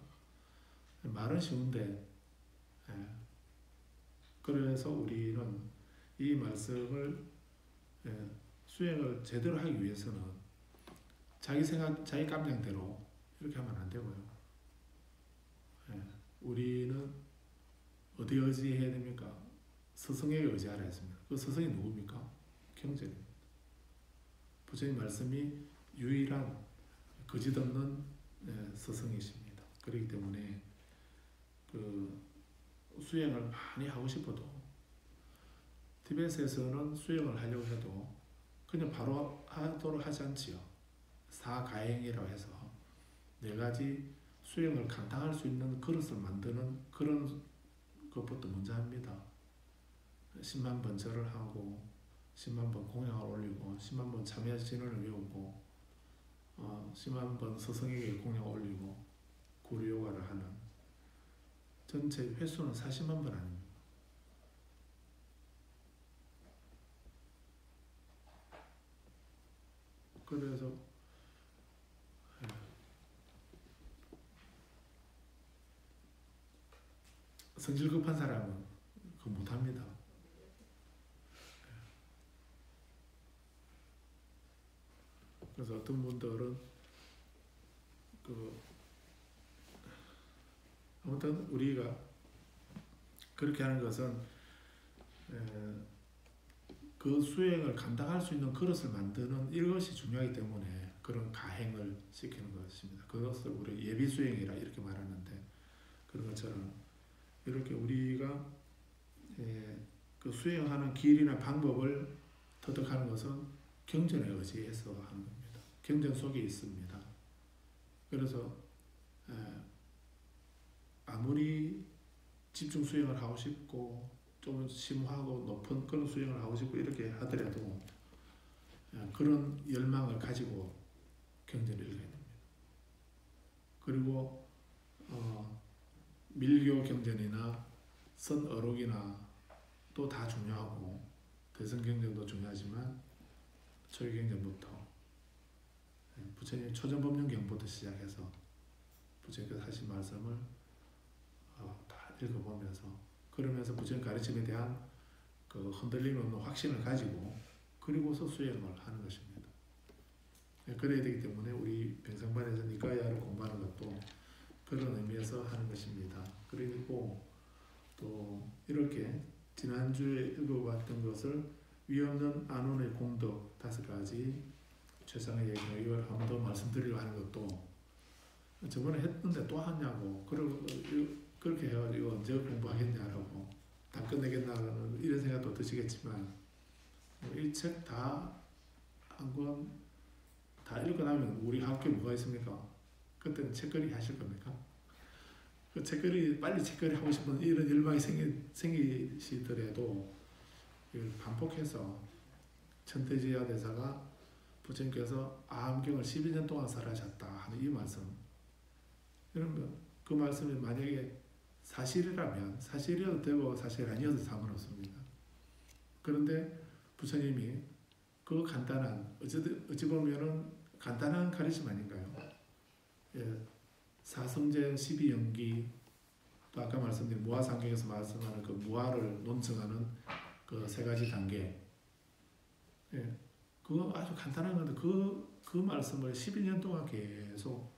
말은 쉬운데 그래서 우리는 이 말씀을 수행을 제대로 하기 위해서는 자기 생각, 자기 감정대로 이렇게 하면 안 되고요. 우리는 어디에 의지해야 됩니까? 스승에게 의지하라 했습니다. 그 스승이 누굽니까? 경전입니다. 부처님 말씀이 유일한 거짓없는 스승이십니다. 그렇기 때문에 그 수행을 많이 하고 싶어도 티베트에서는 수행을 하려고 해도 그냥 바로 하도록 하지 않지요. 사가행이라고 해서 4가지 수행을 감당할 수 있는 그릇을 만드는 그런 것부터 먼저 합니다. 10만 번 절을 하고 10만 번 공양을 올리고 10만 번 참여진을 외우고 10만 번 스승에게 공양을 올리고 구류요가를 하는 전체 횟수는 40만 번 아닙니다. 그래서 성질 급한 사람은 그거 못합니다. 그래서 어떤 분들은 아무튼 우리가 그렇게 하는 것은 그 수행을 감당할 수 있는 그릇을 만드는 이것이 중요하기 때문에 그런 가행을 시키는 것입니다. 그것을 우리 예비 수행이라 이렇게 말하는데, 그런 것처럼 이렇게 우리가 그 수행하는 길이나 방법을 터득하는 것은 경전에 의지해서 하는 겁니다. 경전 속에 있습니다. 그래서 아무리 집중 수행을 하고 싶고 좀 심화하고 높은 그런 수행을 하고 싶고 이렇게 하더라도 그런 열망을 가지고 경전을 읽어야 됩니다. 그리고 밀교 경전이나 선어록이나 또 다 중요하고 대성경전도 중요하지만 초기경전부터 부처님 초전법륜경부터 시작해서 부처님께서 하신 말씀을 다 읽어보면서, 그러면서 부처님 가르침에 대한 그 흔들림 없는 확신을 가지고 그리고서 수행을 하는 것입니다. 그래야 되기 때문에 우리 병상반에서 니까야를 공부하는 것도 그런 의미에서 하는 것입니다. 그리고 또 이렇게 지난주에 읽어봤던 것을 위없는 안온의 공덕 5가지 최상의 얘기를 이걸 한 번 더 말씀드리려고 하는 것도, 저번에 했는데 또 하냐고, 그렇게 해가지고 언제 공부하겠냐라고, 다 끝내겠나라는 이런 생각도 드시겠지만, 이 책 다 한 권 다 읽고 나면 우리 학교에 뭐가 있습니까? 그때는 책거리 하실 겁니까? 그 책거리, 빨리 책거리 하고 싶은 이런 열망이 생기시더라도 이걸 반복해서, 천태지야 대사가 부처님께서 아함경을 12년 동안 설하셨다 하는 이 말씀, 이런 그 말씀이 만약에 사실이라면 사실이어도 되고 사실 아니어도 상관없습니다. 그런데 부처님이 그 간단한, 어찌 보면은 간단한 가르침 아닌가요? 사성제 12연기, 또 아까 말씀드린 무아상경에서 말씀하는 그 무아를 논증하는 그 3가지 단계, 그거 아주 간단한 건데 그 말씀을 12년 동안 계속,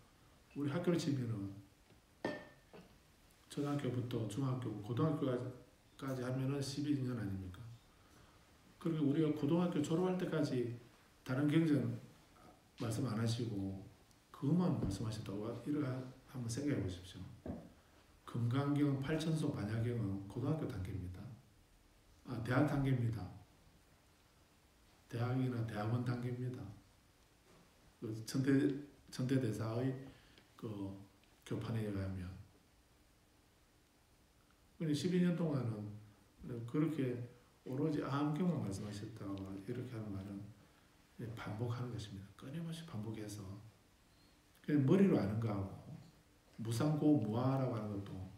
우리 학교를 치면은 초등학교부터 중학교, 고등학교까지 하면은 12년 아닙니까? 그리고 우리가 고등학교 졸업할 때까지 다른 경전 말씀 안 하시고 그것만 말씀하셨다고 이렇게 한번 생각해 보십시오. 금강경, 팔천소, 반야경은 고등학교 단계입니다. 대학 단계입니다. 대학이나 대학원 단계입니다. 그 천태대사의 그 교판에 의하면. 12년 동안은 그렇게 오로지 아함경만 말씀하셨다고 이렇게 하는 말은 반복하는 것입니다. 끊임없이 반복해서 그냥 머리로 아는 거하고 무상고무아라고 하는 것도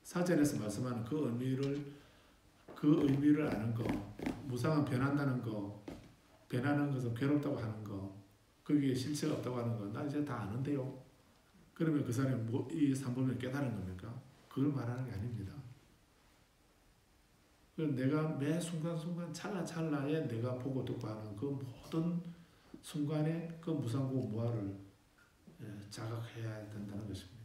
사전에서 말씀하는 그 의미를 아는 거, 무상은 변한다는 거, 변하는 것은 괴롭다고 하는 거, 거기에 실체가 없다고 하는 거, 나 이제 다 아는데요. 그러면 그 사람이 이 삼법을 깨달은 겁니까? 그걸 말하는 게 아닙니다. 내가 매 순간순간 찰나찰나에 내가 보고 듣고 하는 그 모든 순간에 그 무상고 무아를 자각해야 된다는 것입니다.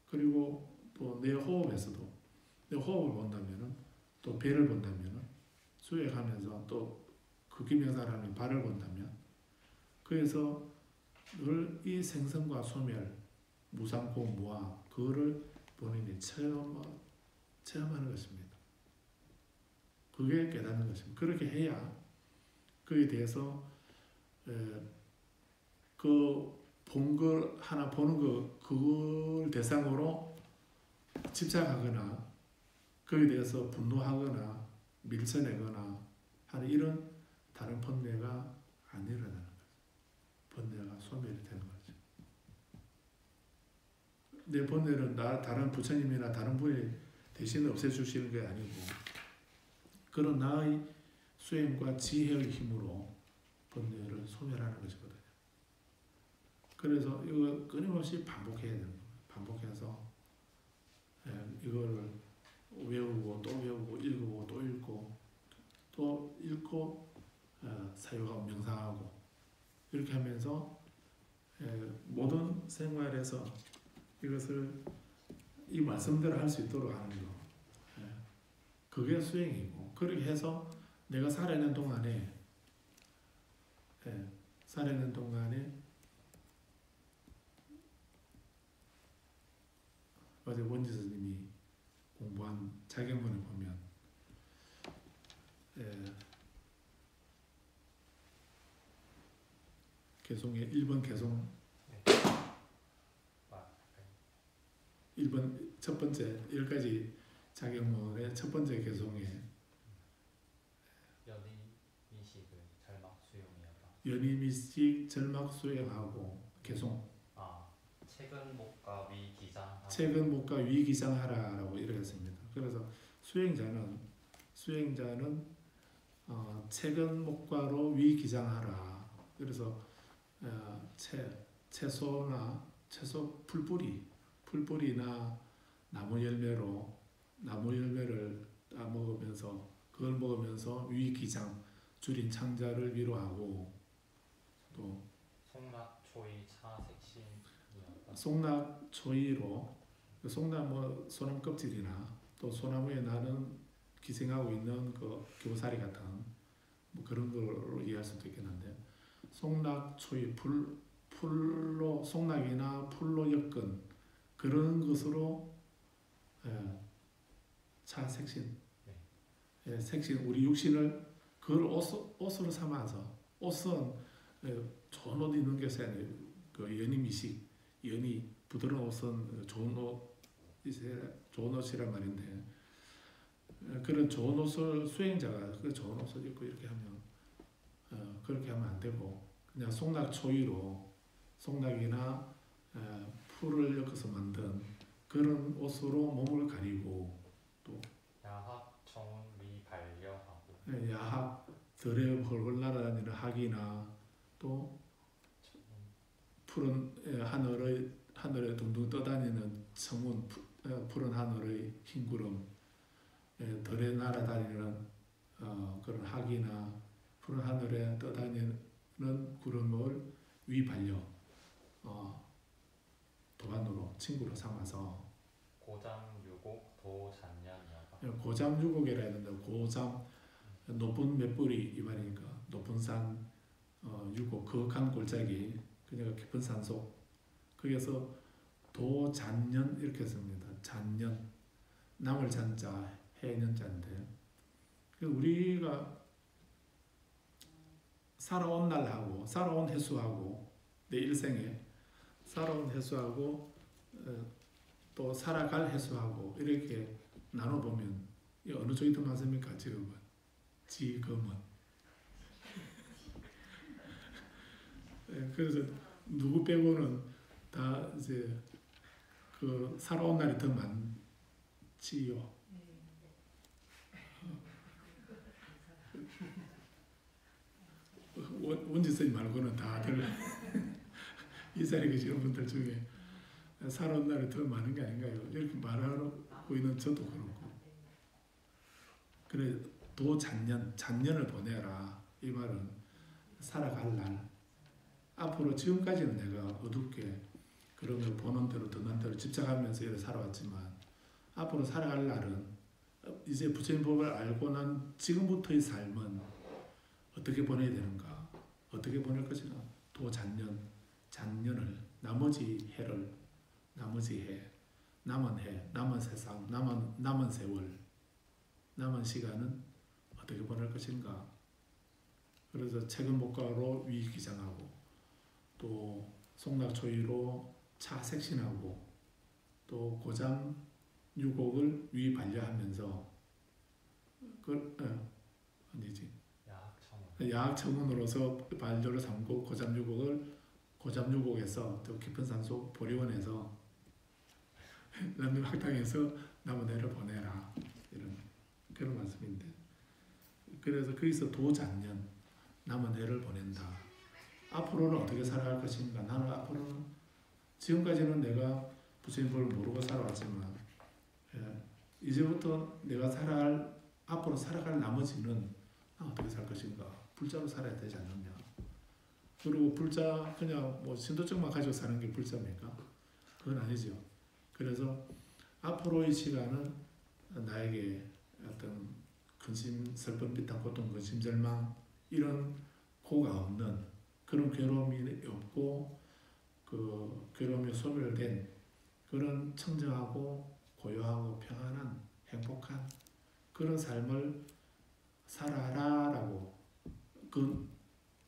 그리고 또 내 호흡에서도, 내 호흡을 본다면은, 또 배를 본다면은, 수행하면서 또 극기명상하는 발을 본다면, 그래서 늘 이 생성과 소멸, 무상고 무아, 그거를 본인이 체험하는 것입니다. 그게 깨닫는 것입니다. 그렇게 해야 그에 대해서 그 본 걸 하나 보는 거, 그걸 대상으로 집착하거나 그에 대해서 분노하거나 밀쳐내거나 하는 이런 다른 번뇌가 안 일어나는 거죠. 번뇌가 소멸이 되는 거죠. 내 번뇌는 다른 부처님이나 다른 분이 대신 없애주시는 게 아니고, 그런 나의 수행과 지혜의 힘으로 번뇌를 소멸하는 것이거든요. 그래서 이거 끊임없이 반복해야 되는 거예요. 반복해서 이거를 외우고 또 외우고 읽고 또 읽고 또 읽고 사유하고 명상하고 이렇게 하면서 모든 생활에서 이것을 이 말씀대로 할 수 있도록 하는 거. 그게 수행이고, 그렇게 해서 내가 살아있는 동안에 어제 원지 스님이 공부한 자경문을 보면 개송의 1번 개송 1번 첫 번째 10가지 자경문의 첫 번째 개송에 연희미식 절막 수행하고 개송 책은 목과 위 기장하라. 책은 목과 위 기장하라라고 이렇게 했습니다. 그래서 수행자는 책은 목과로 위 기장하라. 그래서 채소 풀뿌리나 나무 열매를 먹으면서 그걸 먹으면서 위 기장 줄인 창자를 위로하고 또 송락초이 차색신이었다. 송락초이로 송나무 소나무 껍질이나 또 소나무에 나는 기생하고 있는 그 교사리 같은 뭐 그런 걸로 이해할 수도 있겠는데 송락초이 풀로 송락이나 풀로 엮은 그런 것으로 차색신 색신 우리 육신을 그걸 옷으로 삼아서 옷은 좋은 옷 입는 것이 아니에요. 그 연희미식 연희 부드러운 옷은 좋은 옷이란 말인데 그런 좋은 옷을 수행자가 그 좋은 옷을 입고 이렇게 하면 그렇게 하면 안 되고 그냥 송락초이로 송락이나 풀을 엮어서 만든 그런 옷으로 몸을 가리고 또 야학 정운 위 반려하고 야학 들에 헐헐 날아다니는 학이나 또 푸른 하늘에 둥둥 떠다니는 청운 푸른 하늘의 흰 구름 들에 날아다니는 그런 학이나 푸른 하늘에 떠다니는 구름을 위 반려 도반으로 친구로 삼아서 고잠유곡 도잔년여가 고잠유곡이라 했는데 고잠 높은 맷불이 이 말이니까 높은 산 유곡 거한 골짜기 그러니까 깊은 산속 거기에서 도잔년 이렇게 씁니다. 잔년 남을 잔자 해년 잔데 우리가 살아온 날하고 살아온 횟수하고 내 일생에 살아온 횟수하고 또 살아갈 횟수하고 이렇게 나눠보면 어느 쪽이 더 많습니까? 지금은 그래서 누구 빼고는 다 이제 그 살아온 날이 더 많지요. 원지선이 말고는 다들 이 자리에 계시는 분들 중에 살아온 날이 더 많은 게 아닌가요? 이렇게 말하고 있는 저도 그렇고 그래 잔년을 보내라 이 말은 살아갈 날 앞으로 지금까지는 내가 어둡게 그런 걸 보는 대로 듣는 대로 집착하면서 이렇게 살아왔지만 앞으로 살아갈 날은 이제 부처님 법을 알고 난 지금부터의 삶은 어떻게 보내야 되는가 어떻게 보낼 것인가 잔년을 나머지 해 남은 세상 남은 세월 남은 시간은 어떻게 보낼 것인가 그래서 책은 목과로 위 기장하고 또 송락초이로 차색신하고 또 고잠 유곡을 위 반려하면서 어디지? 야학청운으로서 반려를 삼고 고잠 유곡에서 또 깊은 산속 보리원에서 남는 학당에서 남은 해를 보내라 이런 그런 말씀인데 그래서 거기서 도잔년 남은 해를 보낸다. 앞으로는 어떻게 살아갈 것인가? 나는 앞으로는 지금까지는 내가 부처님 법을 모르고 살아왔지만 이제부터 내가 앞으로 살아갈 나머지는 어떻게 살 것인가? 불자로 살아야 되지 않느냐. 그리고 불자 그냥 뭐 신도증만 가지고 사는 게 불자입니까? 그건 아니죠. 그래서 앞으로의 시간은 나에게 어떤 근심, 슬픔, 비탄, 고통, 근심, 절망 이런 고가 없는 그런 괴로움이 없고 그 괴로움이 소멸된 그런 청정하고 고요하고 평안한 행복한 그런 삶을 살아라라고 그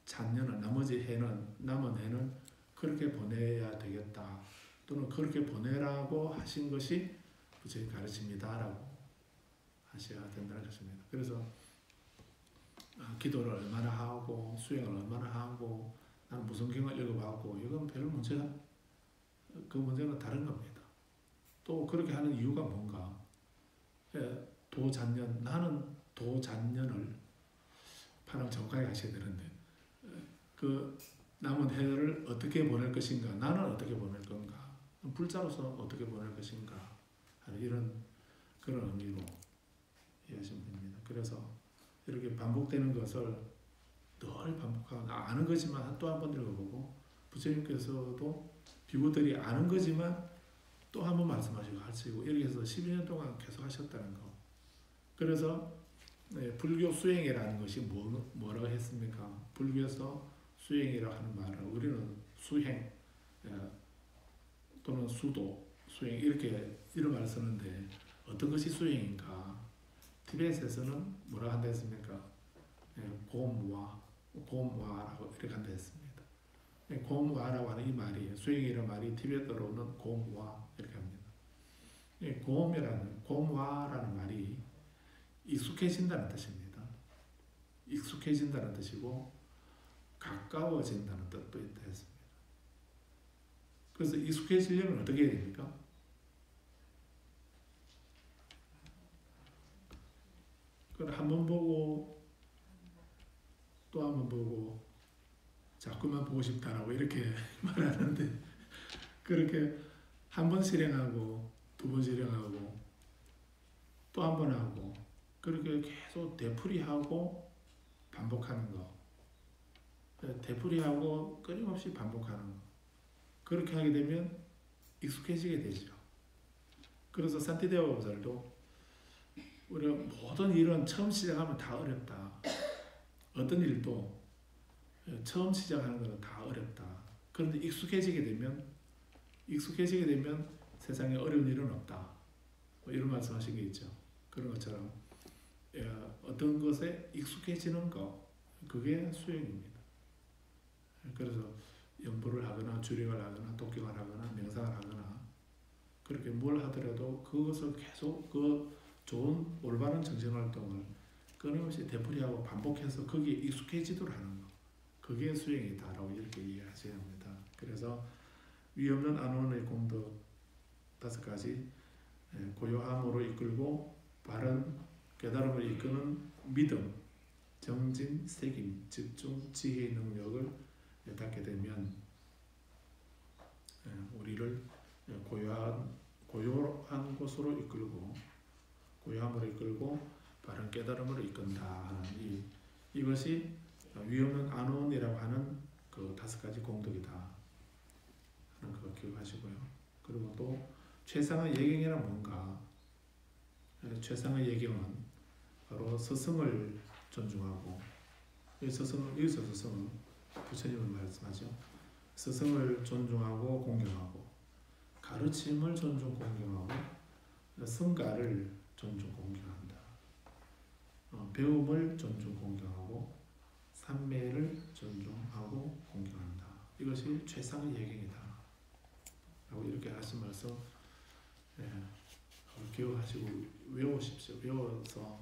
잔년은 나머지 해는 남은 해는 그렇게 보내야 되겠다 또는 그렇게 보내라고 하신 것이 부처님 가르칩니다라고 하셔야 된다는 것입니다. 그래서 기도를 얼마나 하고 수행을 얼마나 하고 나는 무슨 경을 읽어봤고 이건 별 문제가 그 문제는 다른 겁니다. 또 그렇게 하는 이유가 뭔가 도잔년 나는 도잔년을 파랑 정확하게 하셔야 되는데 그 남은 해를 어떻게 보낼 것인가 나는 어떻게 보낼 건가 불자로서 어떻게 보낼 것인가 하는 이런 그런 의미로 이해하시면 됩니다. 그래서 이렇게 반복되는 것을 늘 반복하고 아는 거지만 또 한 번 읽어보고 부처님께서도 비구들이 아는 거지만 또 한 번 말씀하시고 하시고 이렇게 해서 12년 동안 계속 하셨다는 거. 그래서 불교 수행이라는 것이 뭐라고 했습니까? 불교에서 수행이라고 하는 말을 우리는 수행 또는 수도, 수행 이렇게 이런 말을 쓰는데 어떤 것이 수행인가? 티베트에서는 뭐라고 한다 했습니까? 곰와라고 이렇게 한다 했습니다. 곰와라고 하는 이 말이 수행이라는 말이 티베트어로는 곰와 이렇게 합니다. 곰와라는 말이 익숙해진다는 뜻입니다. 익숙해진다는 뜻이고 가까워진다는 뜻도 있다 했습니다. 그래서 익숙해지려면 어떻게 해야 됩니까? 그걸 한 번 보고 또 한 번 보고 자꾸만 보고 싶다라고 이렇게 말하는데 그렇게 한 번 실행하고 두 번 실행하고 또 한 번 하고 그렇게 계속 되풀이하고 반복하는 거 되풀이하고 끊임없이 반복하는 거 그렇게 하게 되면 익숙해지게 되죠. 그래서 산티데오 보살도 우리가 모든 일은 처음 시작하면 다 어렵다. 어떤 일도 처음 시작하는 것은 다 어렵다. 그런데 익숙해지게 되면 세상에 어려운 일은 없다. 뭐 이런 말씀하신 게 있죠. 그런 것처럼 어떤 것에 익숙해지는 것 그게 수행입니다. 그래서 연보를 하거나 주력을 하거나 독경을 하거나 명상을 하거나 그렇게 뭘 하더라도 그것을 계속 그 좋은 올바른 정신활동을 끊임없이 되풀이하고 반복해서 거기에 익숙해지도록 하는 것 그게 수행이다라고 이렇게 이해하셔야 합니다. 그래서 위 없는 안온의 공덕 5가지 고요함으로 이끌고 바른 깨달음을 이끄는 믿음, 정진, 책임, 집중, 지혜의 능력을 갖게 되면 우리를 고요한 곳으로 이끌고 고요함으로 이끌고 바른 깨달음으로 이끈다. 이것이 위 없는 안온이라고 하는 그 5가지 공덕이다 하는 거 기억하시고요. 그리고 또 최상의 예경이란 뭔가? 최상의 예경은 바로 스승을 존중하고 여기서 스승은 부처님을 말씀하죠. 스승을 존중하고 공경하고 가르침을 존중 공경하고 성가를 존중 공경한다. 배움을 존중 공경하고 삼매를 존중하고 공경한다. 이것이 최상의 예경이다. 라고 이렇게 하신 말씀 기억하시고 외우십시오. 외워서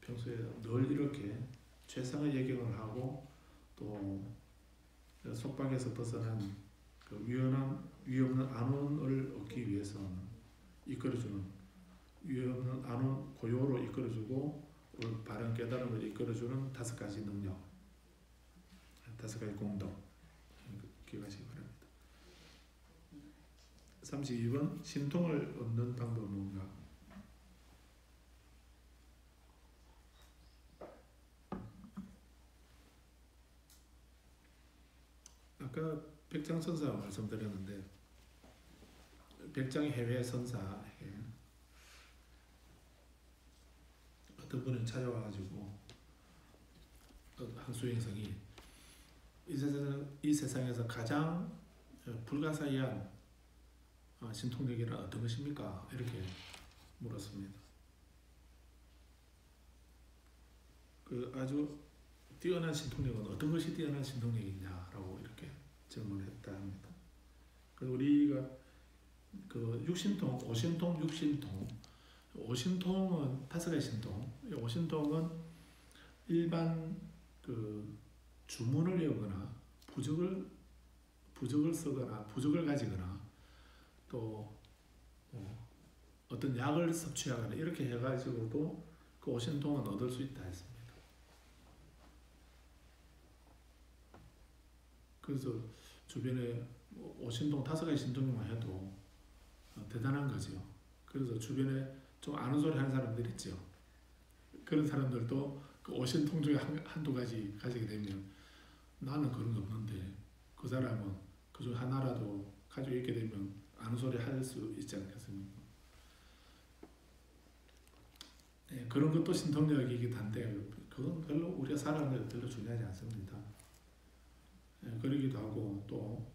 평소에 늘 이렇게 최상의 예경을 하고 또 속박에서 벗어난 그 위 없는 안온을 얻기 위해서는 이끌어주는 위 없는 안온 고요로 이끌어주고 바른 깨달음을 이끌어주는 5가지 능력, 5가지 공덕 기억하시기 바랍니다. 32번 신통을 얻는 방법은 뭔가? 아까 백장 선사 말씀드렸는데 백장 해외 선사 어떤 분이 찾아와가지고 한 수행성이 이 세상에서 가장 불가사의한 신통력이란 어떤 것입니까? 이렇게 물었습니다. 그 아주 뛰어난 신통력은 어떤 것이 뛰어난 신통력이냐라고 이렇게 질문했다 합니다. 그래서 우리가 그 육신통, 오신통, 육신통, 오신통은 5가지 신통. 오신통은 일반 그 주문을 외우거나 부적을 쓰거나 부적을 가지거나 또 어떤 약을 섭취하거나 이렇게 해가지고도 그 오신통은 얻을 수 있다 했습니다. 그래서 주변에 오신통 5가지 신통만 해도 대단한 거죠. 그래서 주변에 좀 아는 소리 하는 사람들 있죠. 그런 사람들도 그 오신통 중에 한두 가지 가지게 되면 나는 그런 거 없는데 그 사람은 그 중 하나라도 가지고 있게 되면 아는 소리 할 수 있지 않겠습니까? 네, 그런 것도 신통력이기도 한데 그건 별로 우리가 살아가는 데 별로 중요하지 않습니다. 네, 그러기도 하고 또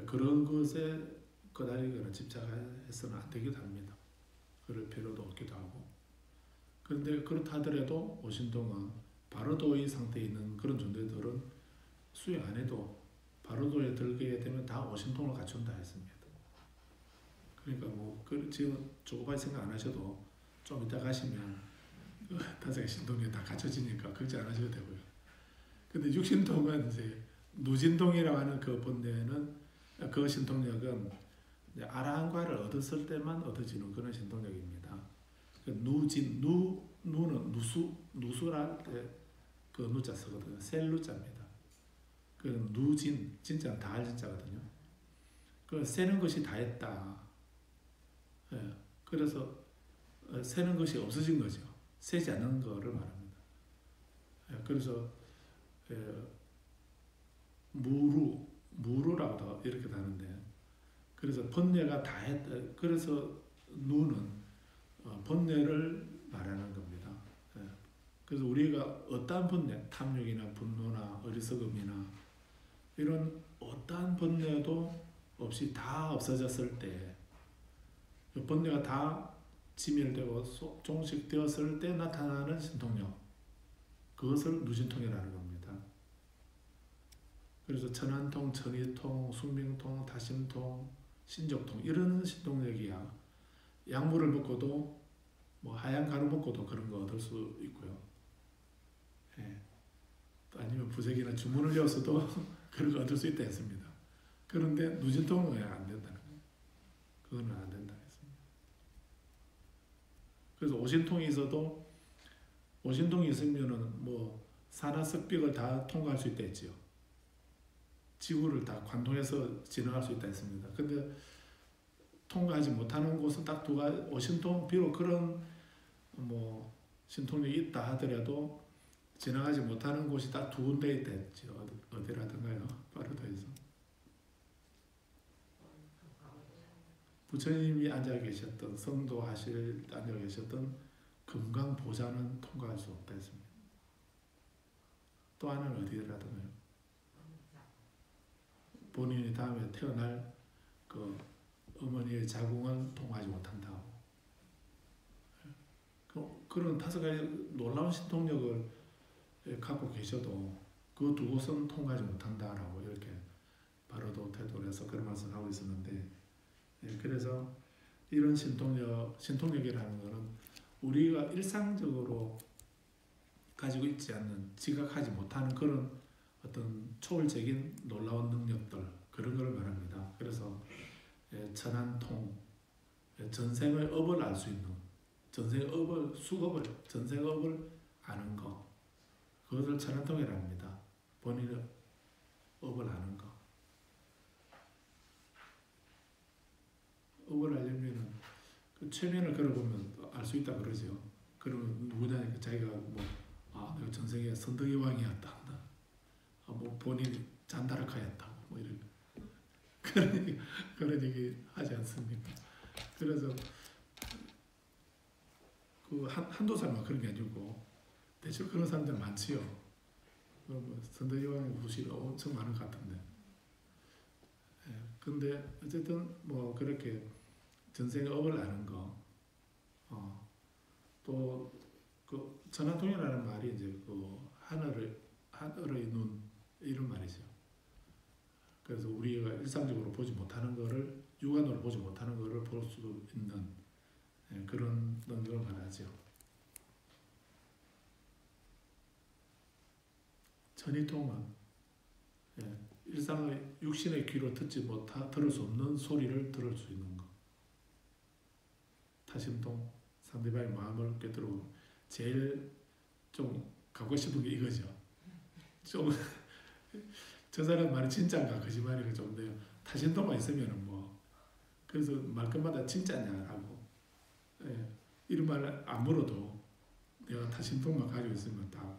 그런 것에 거다리거나 집착해서는 안 되기도 합니다. 그럴 필요도 없기도 하고. 그런데 그렇다 하더라도 오신통은 바로도의 상태에 있는 그런 존재들은 수행 안 해도 바로도에 들게 되면 다 오신통을 갖춘다 했습니다. 그러니까 뭐 지금 조급하게 생각 안 하셔도 좀 이따 가시면 5가지 신통이 다 갖춰지니까 걱정 안 하셔도 되고요. 근데 육신통은 이제 누진통이라고 하는 그 본내는 그 신통력은 아라한과를 얻었을 때만 얻어지는 그런 신통력입니다. 누진, 누는 누수랄 때 그 누자 쓰거든요. 셀누자입니다. 그 누진, 진짜는 다할 진짜거든요. 그 세는 것이 다했다. 예, 그래서 세는 것이 없어진 거죠. 세지 않는 거를 말합니다. 예, 그래서 무루라고도 이렇게 다는데, 그래서 번뇌가 다했다. 그래서 누는 번뇌를 말하는 겁니다. 예, 그래서 우리가 어떠한 번뇌, 탐욕이나 분노나 어리석음이나 이런 어떠한 번뇌도 없이 다 없어졌을 때, 번뇌가 다 지멸되고 종식되었을 때 나타나는 신통력, 그것을 누진통이라는 겁니다. 그래서 천안통, 천의통, 숙명통, 다심통, 신족통 이런 신통력이야. 약물을 먹고도 뭐 하얀 가루 먹고도 그런 거 얻을 수 있고요. 예. 아니면 부적이나 주문을 외워서도 그런 거 얻을 수 있다 했습니다. 그런데 누진통은 안 된다는 거예요. 그거는 안 된다 했습니다. 그래서 오신통이 있어도 오신통이 있으면은 뭐 산하석벽을 다 통과할 수 있다 했지요. 지구를 다 관통해서 지나갈 수 있다 했습니다. 근데 통과하지 못하는 곳은 딱 2가지, 오신통, 비록 그런 뭐 신통력이 있다 하더라도 지나가지 못하는 곳이 딱 2군데 있다 했죠. 어디라든가요? 바로도에서. 부처님이 앉아 계셨던, 성도하실 앉아 계셨던 금강보좌는 통과할 수 없다 했습니다. 또 하나는 어디라든가요? 본인이 다음에 태어날 그 어머니의 자궁은 통과하지 못한다고. 그런 5가지 놀라운 신통력을 갖고 계셔도 그 2곳은 통과하지 못한다라고 이렇게 바로도 태도를 해서 그런 말씀을 하고 있었는데, 그래서 이런 신통력이라는 것은 우리가 일상적으로 가지고 있지 않는, 지각하지 못하는 그런 어떤 초월적인 놀라운 능력들, 그런 걸 말합니다. 그래서 천안통, 전생의 업을 알 수 있는, 전생의 업을, 수업을, 전생의 업을 아는 거, 그것을 천안통이라고 합니다. 본인의 업을 아는 거. 업을 알려면 그 최면을 걸어보면 알 수 있다 그러죠. 그러면 누구냐니까 자기가 뭐 내가 전생에 선덕의 왕이었다. 뭐 본인이 잔다라카였다. 뭐 그런 얘기 하지 않습니까? 그래서 그 한두 사람만 그런 게 아니고 대체로 그런 사람들 많지요. 뭐 선대요한의 후시가 엄청 많은 것 같은데. 예, 근데 어쨌든 뭐 그렇게 전생에 업을 아는 거, 또그 천하통이라는 말이 이제 그 하늘의 눈 이런 말이죠. 그래서 우리가 일상적으로 보지 못하는 거를 육안으로 보지 못하는 거를 볼 수 있는 그런 능력을 말하죠. 천이통은 일상의 육신의 귀로 들을 수 없는 소리를 들을 수 있는 것. 타심통, 상대방의 마음을 꿰뚫고 제일 좀 갖고 싶은 게 이거죠. 좀 저 사람 말이 진짜인가 거짓말인가 좀 돼요. 타심통만 있으면은 뭐 그래서 말끝마다 진짜냐라고 이런 말 안 물어도 내가 타심통만 가지고 있으면 다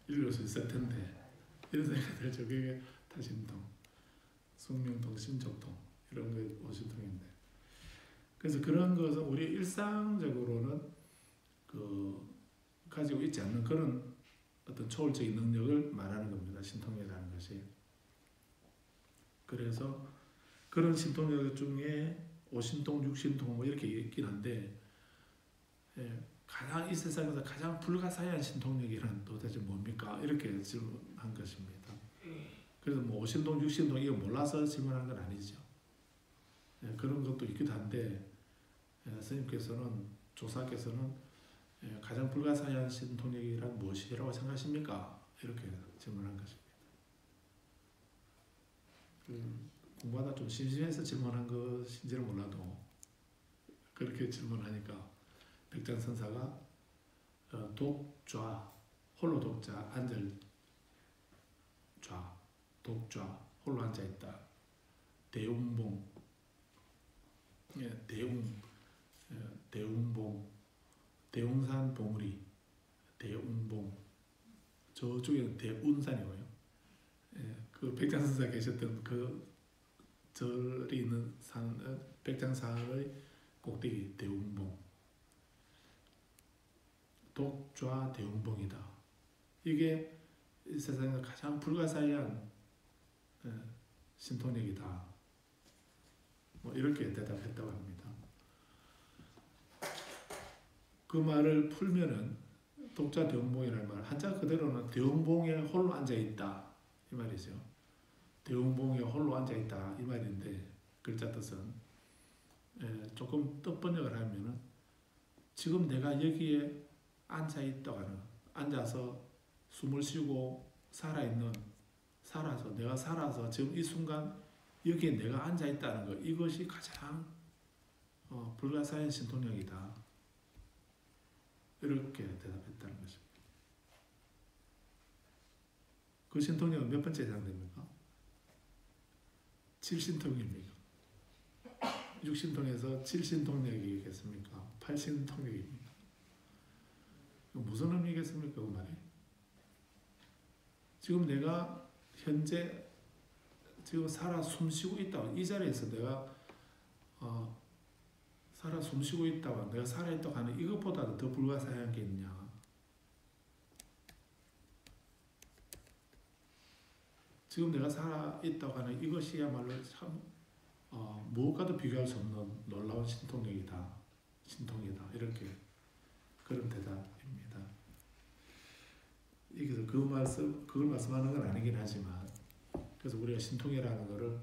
읽을 수 있을 텐데 이런 생각이 들죠. 그게 타심통, 숙명통, 신족통 이런 게 오심통인데 그래서 그런 것은 우리 일상적으로는 그 가지고 있지 않는 그런 어떤 초월적인 능력을 말하는 겁니다. 신통이라는 것이. 그래서 그런 신통력 중에 오신통, 육신통 뭐 이렇게 있긴 한데 가장 이 세상에서 가장 불가사의한 신통력이란 도대체 뭡니까? 이렇게 질문한 것입니다. 그래서 뭐 오신통, 육신통 이거 몰라서 질문한 건 아니죠. 그런 것도 있기도 한데 스님께서는 조사께서는 가장 불가사의한 신통력이란 무엇이라고 생각하십니까? 이렇게 질문한 것입니다. 공부하다 좀 심심해서 질문한 것인지는 몰라도 그렇게 질문하니까 백장선사가 독좌, 홀로 독자, 앉을 좌, 독좌, 홀로 앉아있다. 대웅봉, 대웅봉, 대웅산 봉우리, 대웅봉, 저쪽에는 대운산이고요. 그 백장선사 계셨던 그 절이 있는 산, 백장산의 꼭대기 대웅봉, 독좌 대웅봉이다. 이게 이 세상에서 가장 불가사의한 신통력이다. 뭐 이렇게 대답했다고 합니다. 그 말을 풀면은 독자 대웅봉이라는 말, 한자 그대로는 대웅봉에 홀로 앉아 있다 이 말이죠. 대웅봉에 홀로 앉아 있다 이 말인데 글자 뜻은 조금 뜻번역을 하면은 지금 내가 여기에 앉아 있다고 하는, 앉아서 숨을 쉬고 내가 살아서 지금 이 순간 여기에 내가 앉아 있다는 것, 이것이 가장 불가사의한 신통력이다. 이렇게 대답했다는 것입니다. 그 신통력은 몇 번째 해당됩니까? 7신통입니다. 6신통에서 7신통력이겠습니까? 8신통력입니다. 무슨 의미겠습니까? 그 말이? 지금 내가 현재 지금 살아 숨쉬고 있다. 이 자리에서 내가 살아 숨쉬고 있다고, 내가 살아있다고 하는 이것보다도 더 불가사의한 게 있냐. 지금 내가 살아있다고 하는 이것이야말로 참 무엇과도 비교할 수 없는 놀라운 신통력이다. 신통이다. 이렇게 그런 대답입니다. 여기서 그걸 말씀하는 건 아니긴 하지만, 그래서 우리가 신통이라는 것을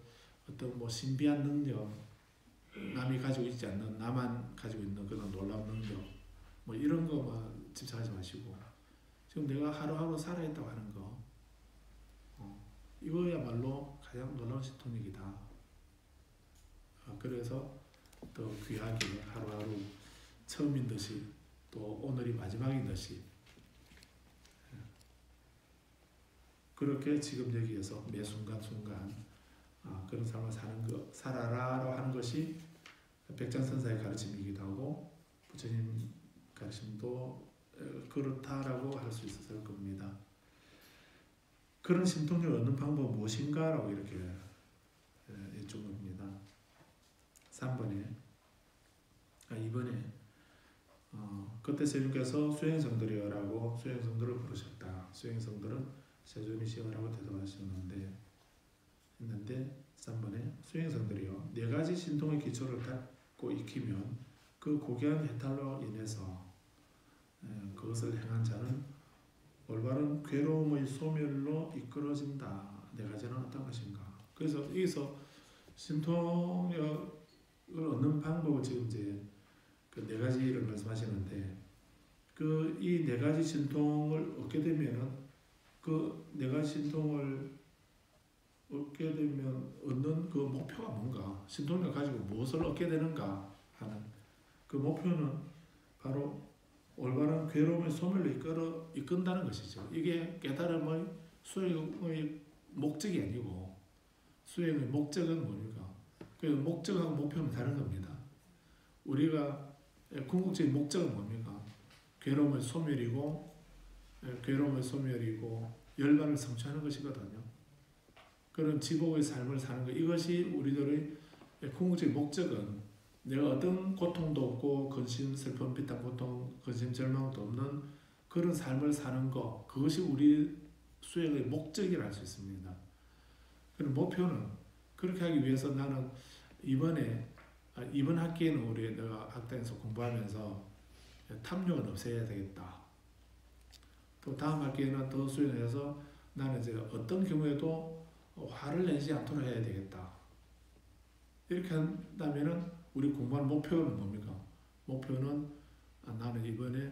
어떤 뭐 신비한 능력, 남이 가지고 있지 않는, 나만 가지고 있는 그런 놀라운 능력, 뭐 이런 거만 집착하지 마시고, 지금 내가 하루하루 살아있다고 하는 거, 이거야말로 가장 놀라운 신통력이다. 그래서 더 귀하게 하루하루 처음인 듯이, 또 오늘이 마지막인 듯이, 그렇게 지금 여기에서 매 순간순간 그런 삶을 살아라라고 하는 것이 백장선사의 가르침이기도 하고 부처님 가르침도 그렇다라고 할 수 있었을 겁니다. 그런 신통력을 얻는 방법은 무엇인가라고 이렇게 이쪽 겁니다. 3번에 2번에 그때 세주께서 수행성들이여라고 수행성들을 부르셨다. 수행성들은 세존이시여라고 대답하셨는데 했는데 3번에 수행성들이여 네 가지 신통의 기초를 닦고 익히면 그 고귀한 해탈로 인해서 그것을 행한 자는 올바른 괴로움의 소멸로 이끌어진다. 네 가지는 어떤 것인가? 그래서 여기서 신통력을 얻는 방법을 지금 이제 그 네 가지를 말씀하시는데 그 이 네 가지 신통을 얻게 되면은 그 네 가지 신통을 얻게 되면 얻는 그 목표가 뭔가 신통력을 가지고 무엇을 얻게 되는가 하는 그 목표는 바로 올바른 괴로움의 소멸로 이끈다는 것이죠. 이게 깨달음의 수행의 목적이 아니고 수행의 목적은 뭡니까? 그 목적하고 목표는 다른 겁니다. 우리가 궁극적인 목적은 뭡니까? 괴로움의 소멸이고 열반을 성취하는 것이거든요. 그런 지복의 삶을 사는 것 이것이 우리들의 궁극적인 목적은 내가 어떤 고통도 없고 근심, 슬픔, 비탄, 고통, 근심, 절망도 없는 그런 삶을 사는 것 그것이 우리 수행의 목적이라 할 수 있습니다. 그런 목표는 그렇게 하기 위해서 나는 이번 학기에는 내가 학당에서 공부하면서 탐욕은 없애야 되겠다. 또 다음 학기에는 더 수행해서 나는 이제 어떤 경우에도 화를 내지 않도록 해야 되겠다. 이렇게 한다면은 우리 공부하는 목표는 뭡니까? 목표는 나는 이번에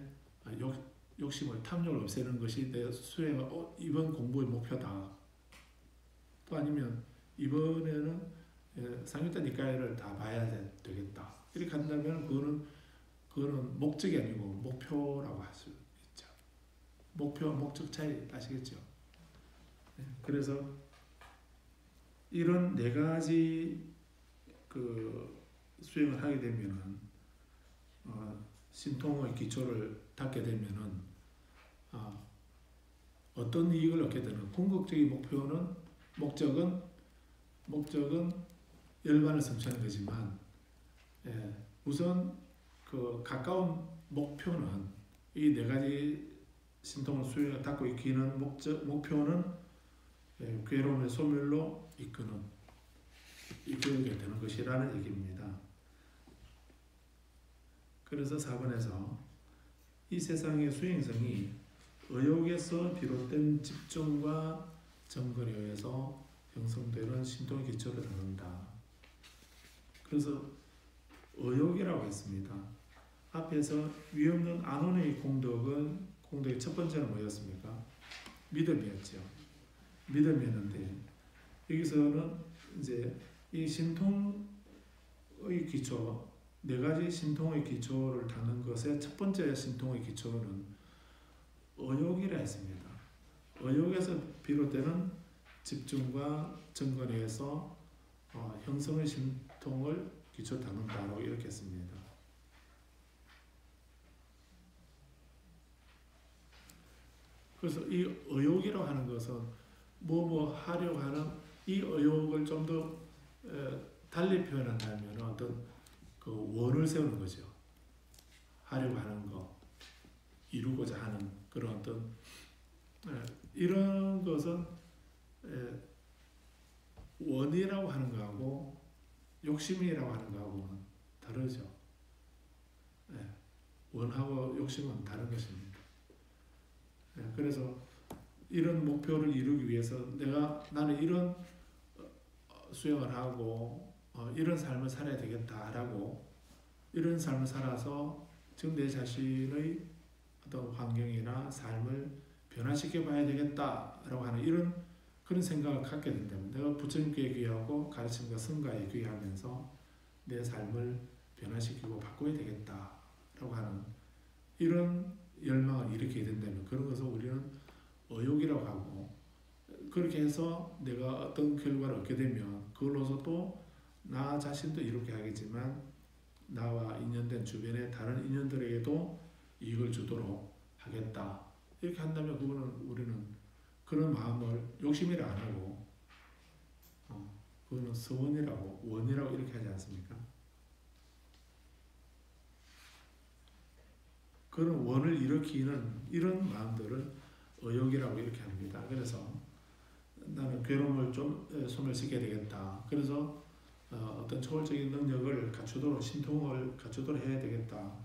욕심을 탐욕을 없애는 것이 내 수행 이번 공부의 목표다. 또 아니면 이번에는 상유타 니까이를 다 봐야 되겠다. 이렇게 한다면 그거는 목적이 아니고 목표라고 할 수 있죠. 목표와 목적 차이 아시겠죠? 그래서 이런 네 가지 그 수행을 하게 되면은 신통의 기초를 닦게 되면은 어떤 이익을 얻게 되는 궁극적인 목적은 열반을 성취하는 거지만 우선 그 가까운 목표는 이 네 가지 신통을 수행을 닦고 익히는 목표는 괴로움의 소멸로 이끌게 되는 것이라는 얘기입니다. 그래서 4번에서 이 세상의 수행성이 의욕에서 비롯된 집중과 정근에 의해서 형성되는 신통의 기초를 다룬다. 그래서 의욕이라고 했습니다. 앞에서 위없는 안온의 공덕의 첫 번째는 뭐였습니까? 믿음이었죠. 믿음이었는데 여기서는 이제 이 신통의 기초, 네 가지 신통의 기초를 다는 것의 첫 번째 신통의 기초는 의욕이라 했습니다. 의욕에서 비롯되는 집중과 정근에 의해서 형성의 신통을 기초로 다룬다라고 이렇게 했습니다. 그래서 이 의욕이라고 하는 것은 뭐 하려고 하는 이 의욕을 좀 더 달리 표현한다면 어떤 그 원을 세우는 거죠. 하려고 하는 거, 이루고자 하는 그런 어떤 이런 것은 원이라고 하는 거하고 욕심이라고 하는 거하고는 다르죠. 원하고 욕심은 다른 것입니다. 그래서 이런 목표를 이루기 위해서 나는 이런 수행을 하고 이런 삶을 살아야 되겠다라고 이런 삶을 살아서 지금 내 자신의 어떤 환경이나 삶을 변화시켜 봐야 되겠다라고 하는 이런 그런 생각을 갖게 된다면 내가 부처님께 귀하고 가르침과 성가에 귀하면서 내 삶을 변화시키고 바꿔야 되겠다라고 하는 이런 열망을 일으키게 된다면 그런 것을 우리는 의욕이라고 하고 그렇게 해서 내가 어떤 결과를 얻게 되면 그걸로서 또 나 자신도 이렇게 하겠지만 나와 인연된 주변의 다른 인연들에게도 이익을 주도록 하겠다. 이렇게 한다면 그거는 우리는 그런 마음을 욕심이라 안 하고 그거는 서원이라고 원이라고 이렇게 하지 않습니까? 그런 원을 일으키는 이런 마음들을 의욕이라고 이렇게 합니다. 그래서 나는 괴로움을 좀 소멸시켜야 되겠다. 그래서 어떤 초월적인 능력을 갖추도록 신통을 갖추도록 해야 되겠다.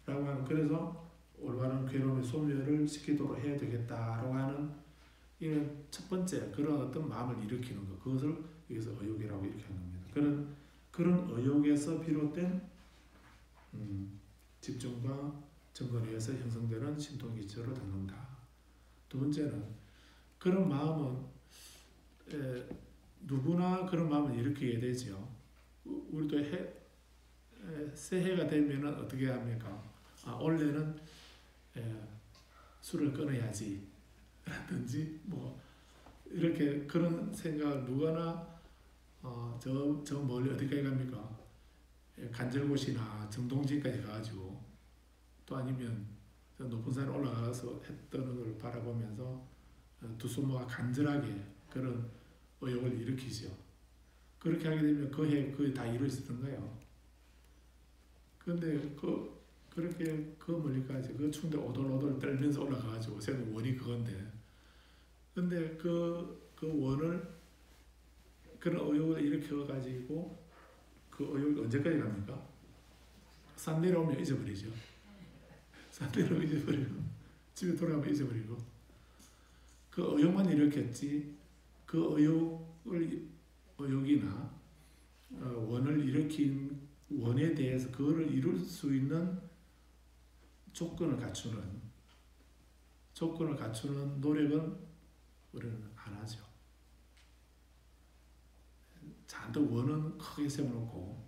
라고 하는 그래서 올바른 괴로움의 소멸을 시키도록 해야 되겠다라고 하는 이런 첫 번째 그런 어떤 마음을 일으키는 것 그것을 여기서 의욕이라고 이렇게 하는 겁니다. 그런 의욕에서 비롯된 집중과 정건에 의해서 형성되는 신통기초를 갖는다. 두 번째는 그런 마음은 누구나 그런 마음을 일으키게 되죠. 우리도 새해가 되면 어떻게 합니까? 원래는 술을 끊어야지 라든지 뭐 이렇게 그런 생각을 누구나 저 멀리 어디까지 갑니까? 간절곶이나 정동진까지 가가지고 또 아니면 저 높은 산에 올라가서 해 뜨는 걸 바라보면서 두 손모아 간절하게 그런 의욕을 일으키죠. 그렇게 하게 되면 그 해 거의 다 이루어지던가요. 그런데 그렇게 그 멀리까지 그 충대 오돌오돌 떨면서 올라가가지고 세는 원이 그건데 근데 그 원을 그런 의욕을 일으켜가지고 그 의욕이 언제까지 갑니까? 산 내려오면 잊어버리죠. 산 내려오면 잊어버리고 집에 돌아가면 잊어버리고 그 의욕만 일으켰지 그 의욕이나 원을 일으킨 원에 대해서 그거를 이룰 수 있는 조건을 갖추는 노력은 우리는 안 하죠. 잔뜩 원은 크게 세워놓고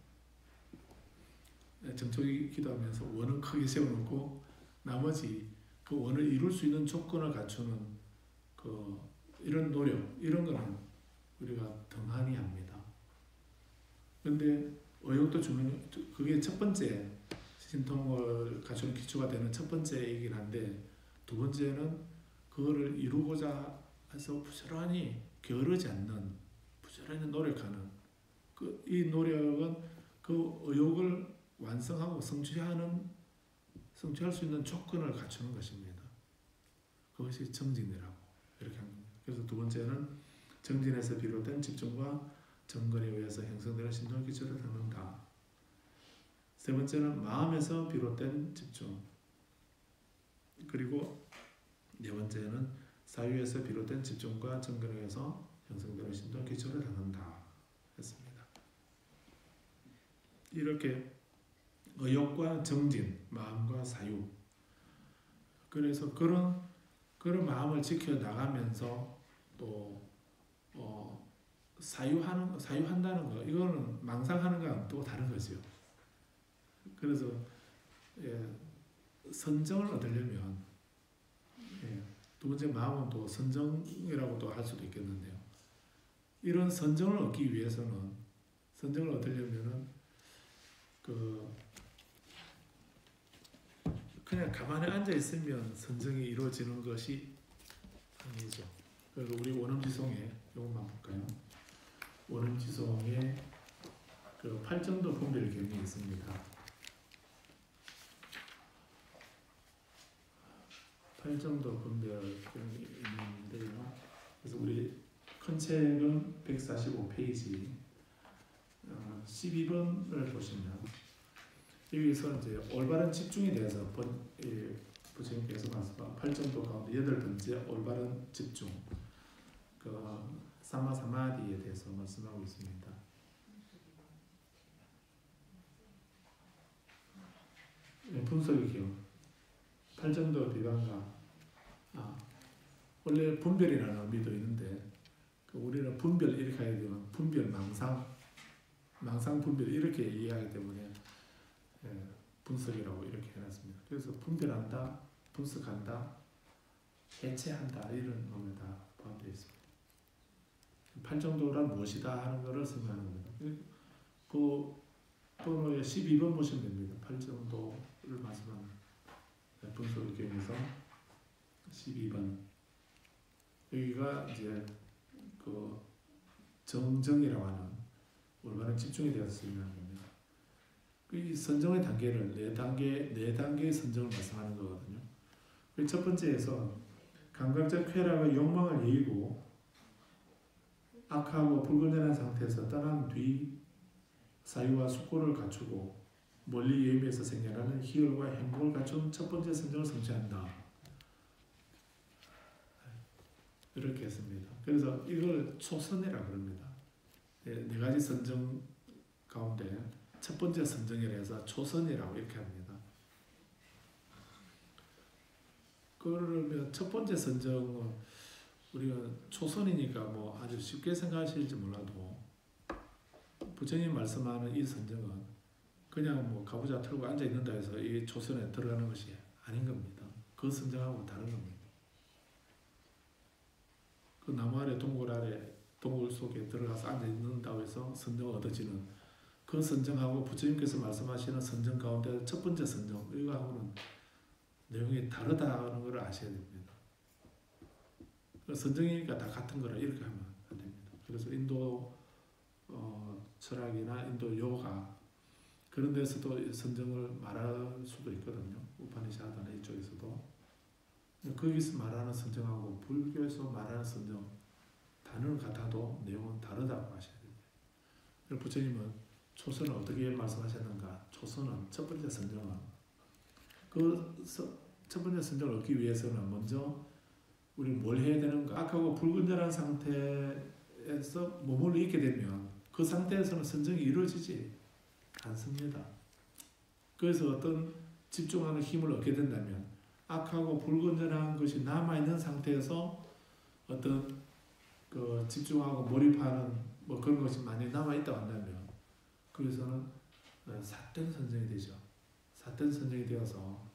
정적이 기도하면서 원은 크게 세워놓고 나머지 그 원을 이룰 수 있는 조건을 갖추는 이런 노력 이런 거는 우리가 등한히 합니다. 그런데 의욕도 중요한 그게 첫 번째 신통을 갖추는 기초가 되는 첫 번째이긴 한데 두 번째는 그거를 이루고자 해서 부지런히 게으르지 않는 부지런히 노력하는 이 노력은 그 의욕을 완성하고 성취할 수 있는 조건을 갖추는 것입니다. 그것이 정진이라고 이렇게 합니다. 그래서 두 번째는 정진에서 비롯된 집중과 정건에 의해서 형성되는 신통의 기초를 갖는다. 세 번째는 마음에서 비롯된 집중. 그리고 네 번째는 사유에서 비롯된 집중과 정건에 의해서 형성되는 신통의 기초를 갖는다. 했습니다. 이렇게 의욕과 정진, 마음과 사유. 그래서 그런 마음을 지켜 나가면서 또 사유한다는 거 이거는 망상하는 거랑 또 다른 거죠. 그래서 선정을 얻으려면 두 번째 마음은 또 선정이라고도 할 수도 있겠는데요. 이런 선정을 얻기 위해서는 선정을 얻으려면은 그냥 가만히 앉아 있으면 선정이 이루어지는 것이 아니죠. 그래서 우리 원음지송에 이것만 볼까요? 원음지송에 그 팔정도 분별 경이 있습니다. 팔정도 분별 경이 있는데요. 그래서 우리 큰 책은 145페이지 12번을 보시면 여기서 이제 올바른 집중에 대해서 부처님께서 말씀한 8정도 가운데 8번째 올바른 집중 사마사마디에 대해서 말씀하고 있습니다. 분석의 기호 8정도 비방가 원래 분별이라는 의미도 있는데 우리는 분별 이렇게 하게 되면 분별 망상 분별 이렇게 이해하기 때문에 분석이라고 이렇게 해놨습니다. 그래서 분별한다, 분석한다, 해체한다 이런 의미가 다 포함되어 있습니다. 팔정도란 무엇이다 하는 것을 설명하는 겁니다. 그 번호에 12번 보시면 됩니다. 팔정도를 말씀하는 분석의 경우에서 12번 여기가 이제 정정이라고 하는 올바른 집중이 되어서 설명하는 겁니다. 이 선정의 단계를 네 단계의 선정을 말씀하는 거거든요. 첫 번째에서 감각적 쾌락의 욕망을 이기고 악하고 불건전한 상태에서 떠난 뒤 사유와 숙고를 갖추고 멀리 예미에서 생겨나는 희열과 행복을 갖춘 첫 번째 선정을 성취한다. 이렇게 했습니다. 그래서 이걸 초선이라고 합니다. 네 가지 선정 가운데 첫 번째 선정이라 해서 초선이라고 이렇게 합니다. 그러면 첫 번째 선정은 우리가 초선이니까 뭐 아주 쉽게 생각하실지 몰라도 부처님 말씀하는 이 선정은 그냥 뭐 가부좌 틀고 앉아 있는다 해서 이 초선에 들어가는 것이 아닌 겁니다. 그 선정하고 다른 겁니다. 그 나무 아래 동굴 아래 동굴 속에 들어가서 앉아 있는다고 해서 선정을 얻어지는 그 선정하고 부처님께서 말씀하시는 선정 가운데 첫 번째 선정 이거하고는 내용이 다르다는 걸 아셔야 됩니다. 선정이니까 다 같은 거라 이렇게 하면 안 됩니다. 그래서 인도 철학이나 인도 요가 그런 데서도 선정을 말할 수도 있거든요. 우파니샤드나 이쪽에서도 거기서 말하는 선정하고 불교에서 말하는 선정 단어는 같아도 내용은 다르다고 하셔야 됩니다. 그래서 부처님은 초선을 어떻게 말씀하셨는가? 초선은 첫 번째 선정은 그 첫 번째 선정을 얻기 위해서는 먼저 우리는 뭘 해야 되는가? 악하고 불건전한 상태에서 머물러 있게 되면 그 상태에서는 선정이 이루어지지 않습니다. 그래서 어떤 집중하는 힘을 얻게 된다면 악하고 불건전한 것이 남아있는 상태에서 어떤 그 집중하고 몰입하는 뭐 그런 것이 많이 남아있다고 한다면 거기서는 삿된 선정이 되죠. 삿된 선정이 되어서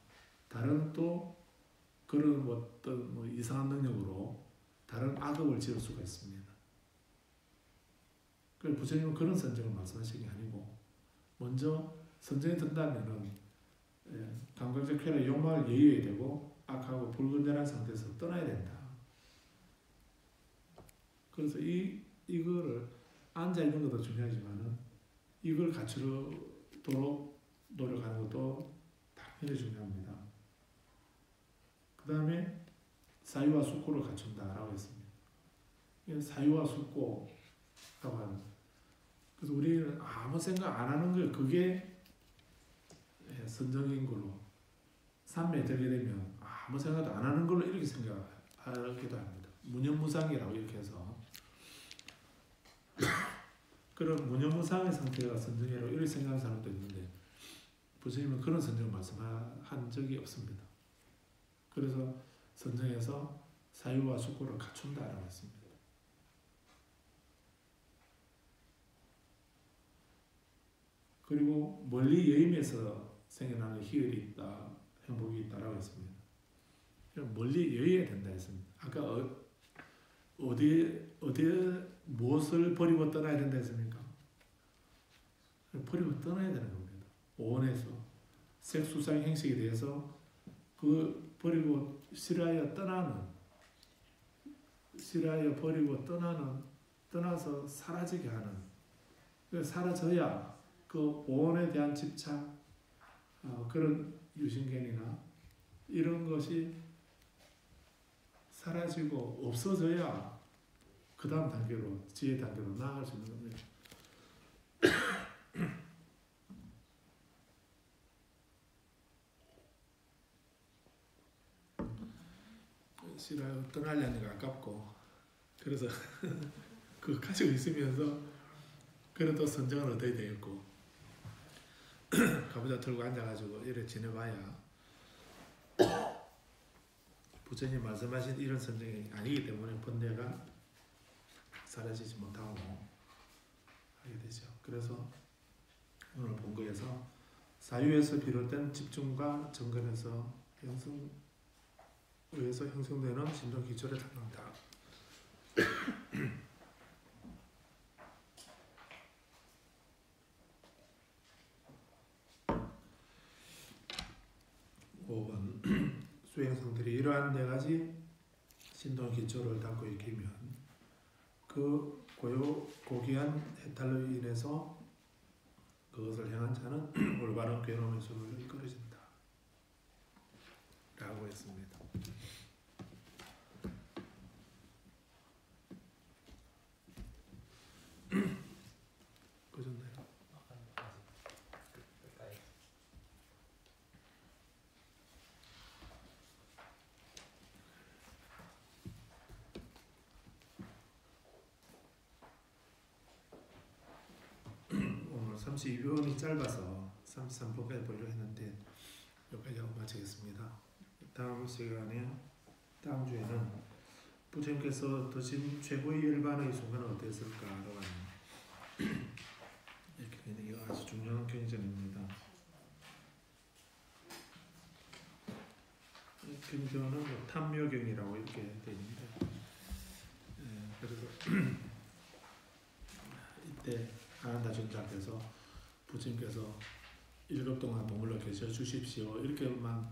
다른 또 그런 어떤 뭐 이상한 능력으로 다른 악업을 지을 수가 있습니다. 그래서 부처님은 그런 선정을 말씀하시는 게 아니고 먼저 선정이 든다면은 감각적 쾌락의 욕망을 예의해야 되고 악하고 불건전한 상태에서 떠나야 된다. 그래서 이거를 앉아 있는 것도 중요하지만은 이걸 갖추도록 노력하는 것도 당연히 중요합니다. 그 다음에 사유와 숙고를 갖춘다라고 했습니다. 사유와 숙고라고 하는. 그래서 우리는 아무 생각 안 하는 거예요. 그게 선정인 걸로 삼매에 들게 되면 아무 생각도 안 하는 걸로 이렇게 생각하기도 합니다. 무념무상이라고 이렇게 해서 그런 무념무상의 상태가 선정이라고 이렇게 생각하는 사람도 있는데 부처님은 그런 선정을 말씀한 적이 없습니다. 그래서 선정에서 사유와 숙고를 갖춘다라고 했습니다. 그리고 멀리 여임에서 생겨나는 희열이 있다, 행복이 있다라고 했습니다. 멀리 여의해야 된다 했습니다. 아까 어디에 무엇을 버리고 떠나야 된다 했습니까? 버리고 떠나야 되는 겁니다. 오온에서 색수상 행식에 대해서 그 버리고 싫어하여 버리고 떠나서 사라지게 하는 사라져야 그 오온에 대한 집착 그런 유신견이나 이런 것이 사라지고 없어져야 그 다음 단계로 지혜 단계로 나아갈 수 있는 겁니다. 싫어요. 떠나려니까 아깝고 그래서 그거 가지고 있으면서 그래도 선정을 얻어야 되겠고 가부좌 들고 앉아가지고 이래 지내봐야 부처님 말씀하신 이런 선정이 아니기 때문에 번뇌가 사라지지 못하고 하게 되죠. 그래서 오늘 본거에서 사유에서 비롯된 집중과 정근에서 형성되는 신동 기초를 담는다. 5번 수행성들이 이러한 네 가지 신동 기초를 담고 익히면 그 고귀한 해탈로 인해서 그것을 향한 자는 올바른 괴로움의 수를 이끌어진다 라고 했습니다. 그전에 오늘 32번이 짧아서 33번까지 보려고 했는데 여기까지 하고 마치겠습니다. 다음 시간에 다음 주에는 부처님께서 드신 최고의 열반의 순간은 어땠을까라고 하는 이게 아주 중요한 경전입니다. 이 경전은 뭐 탐묘경이라고 이렇게 되어 있는데, 그래서 이때 아난다 존자께서 부처님께서 7 동안 머물러 계셔 주십시오 이렇게만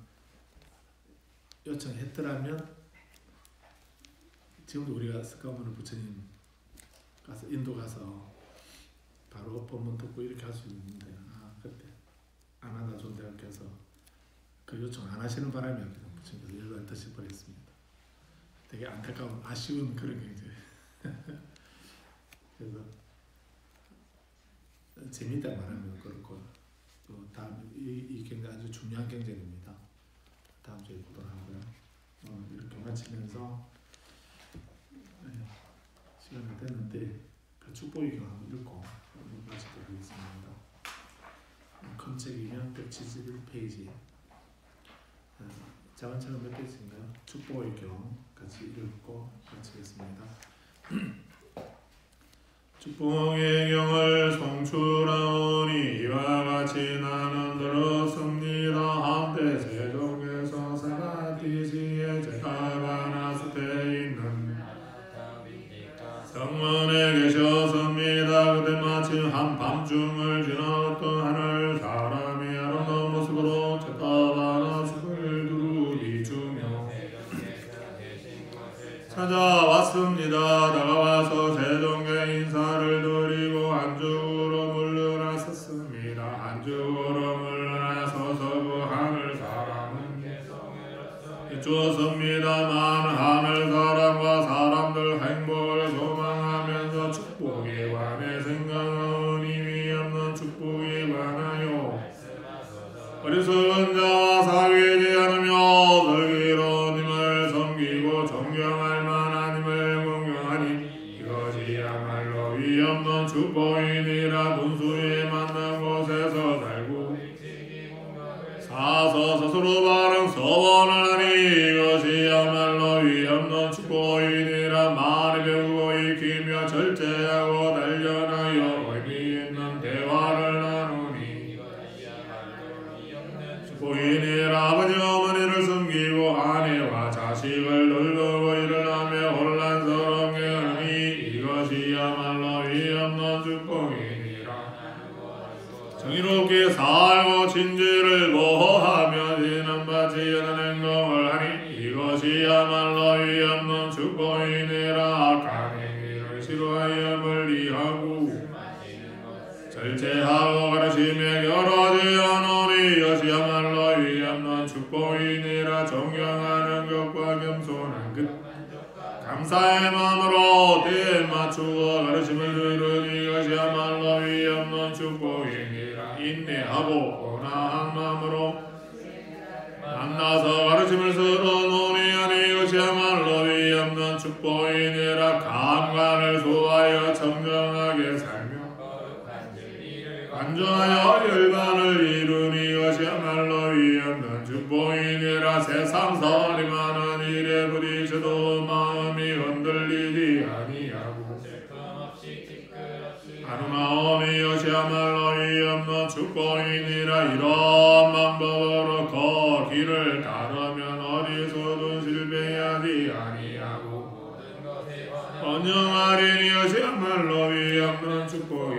요청했더라면 지금도 우리가 스카우머는 부처님 가서 인도 가서 바로 법문 듣고 이렇게 할 수 있는데 그때 아난다 존자께서 그 요청 안 하시는 바람에 부처님께서 열반을 드셔버렸습니다. 되게 안타까운 아쉬운 그런 경제. 그래서 재밌다 말하면 그렇고 또 다음 이 경제 아주 중요한 경제입니다. 다음 주에 보도록 하고요. 이렇게 마치면서 시간이 됐는데 그 축복의 경우 한번 읽고 마치도록 하겠습니다. 큰 책이면 171페이지. 작은 책은 몇 페이지인가요? 축복의 경우 같이 읽고 마치겠습니다. 축복의 경을 송출하오니 이와 같이 나는 들었습니다. 한때 세종에서 사가티시에 제가바나스테 있는 성문에 계셨습니다. 그때 마침 한밤중을 지나 어떤 하늘 사람이 아름다운 모습으로 제가바나스를 두루리 주며 찾아왔습니다. 다가와서 세종께 인사를 드리고 안쪽으로 물러나섰습니다. 안쪽으로 물러나서서 그 하늘 사람은 주었습니다만 하늘 사람과 사람들 행복을 소망하면서 축복에 관해 생각하는 의미 없는 축복에 관하여 어리석은 자와 사귀지 않으며 슬기로님을 섬기고 존경할 만한 님을 공경하니 이것이야말로 위없는 축복이니라. 문수에 만난 곳에서 살고 사서 스스로 바른 서원을 하니 이것이야말로 위없는 축복이니라. 많이 배우고 익히며 절제하고 단련하여 의미 있는 대화를 나누니 축복이니라. 아버지 어머니를 섬기고 아내와 자식을 돌보고 일을 하며 혼란스럽게 하니 이것이야말로 위없는 축복이니라. 정의롭게 살고 진지를 보호하며 지난받지 않은 행동을 하니 이것이야말로 위없는 축복이니라. 악한 행위를 싫어하여 멀리하고 절제하고 가르치며 겨루지 않으니 이것이야말로 위없는 축복이니라. 존경하는 것과 겸손한 것 감사의 마음으로 때에 맞추어 가르침을 들으니 이것이야말로 위없는 축복이니라. 인내하고 온화한 마음으로 만나서 가르침을 들어놓으니 하니 이것이야말로 위없는 축복이니라. 감관을 소하여 청정하게 살며 완전하여 열반을 이루니 이것이야말로 위없는 축복이니라. 세상 설이 많은 일에 부딪혀도 마음이 흔들리지 아니하고 아름다움이 이것이야말로 위없는 축복이니라. 이런 방법으로 그 길을 따르면 어디서든 실패하지 아니하고 번영하리니 이것이야말로 위없는 축복이니라.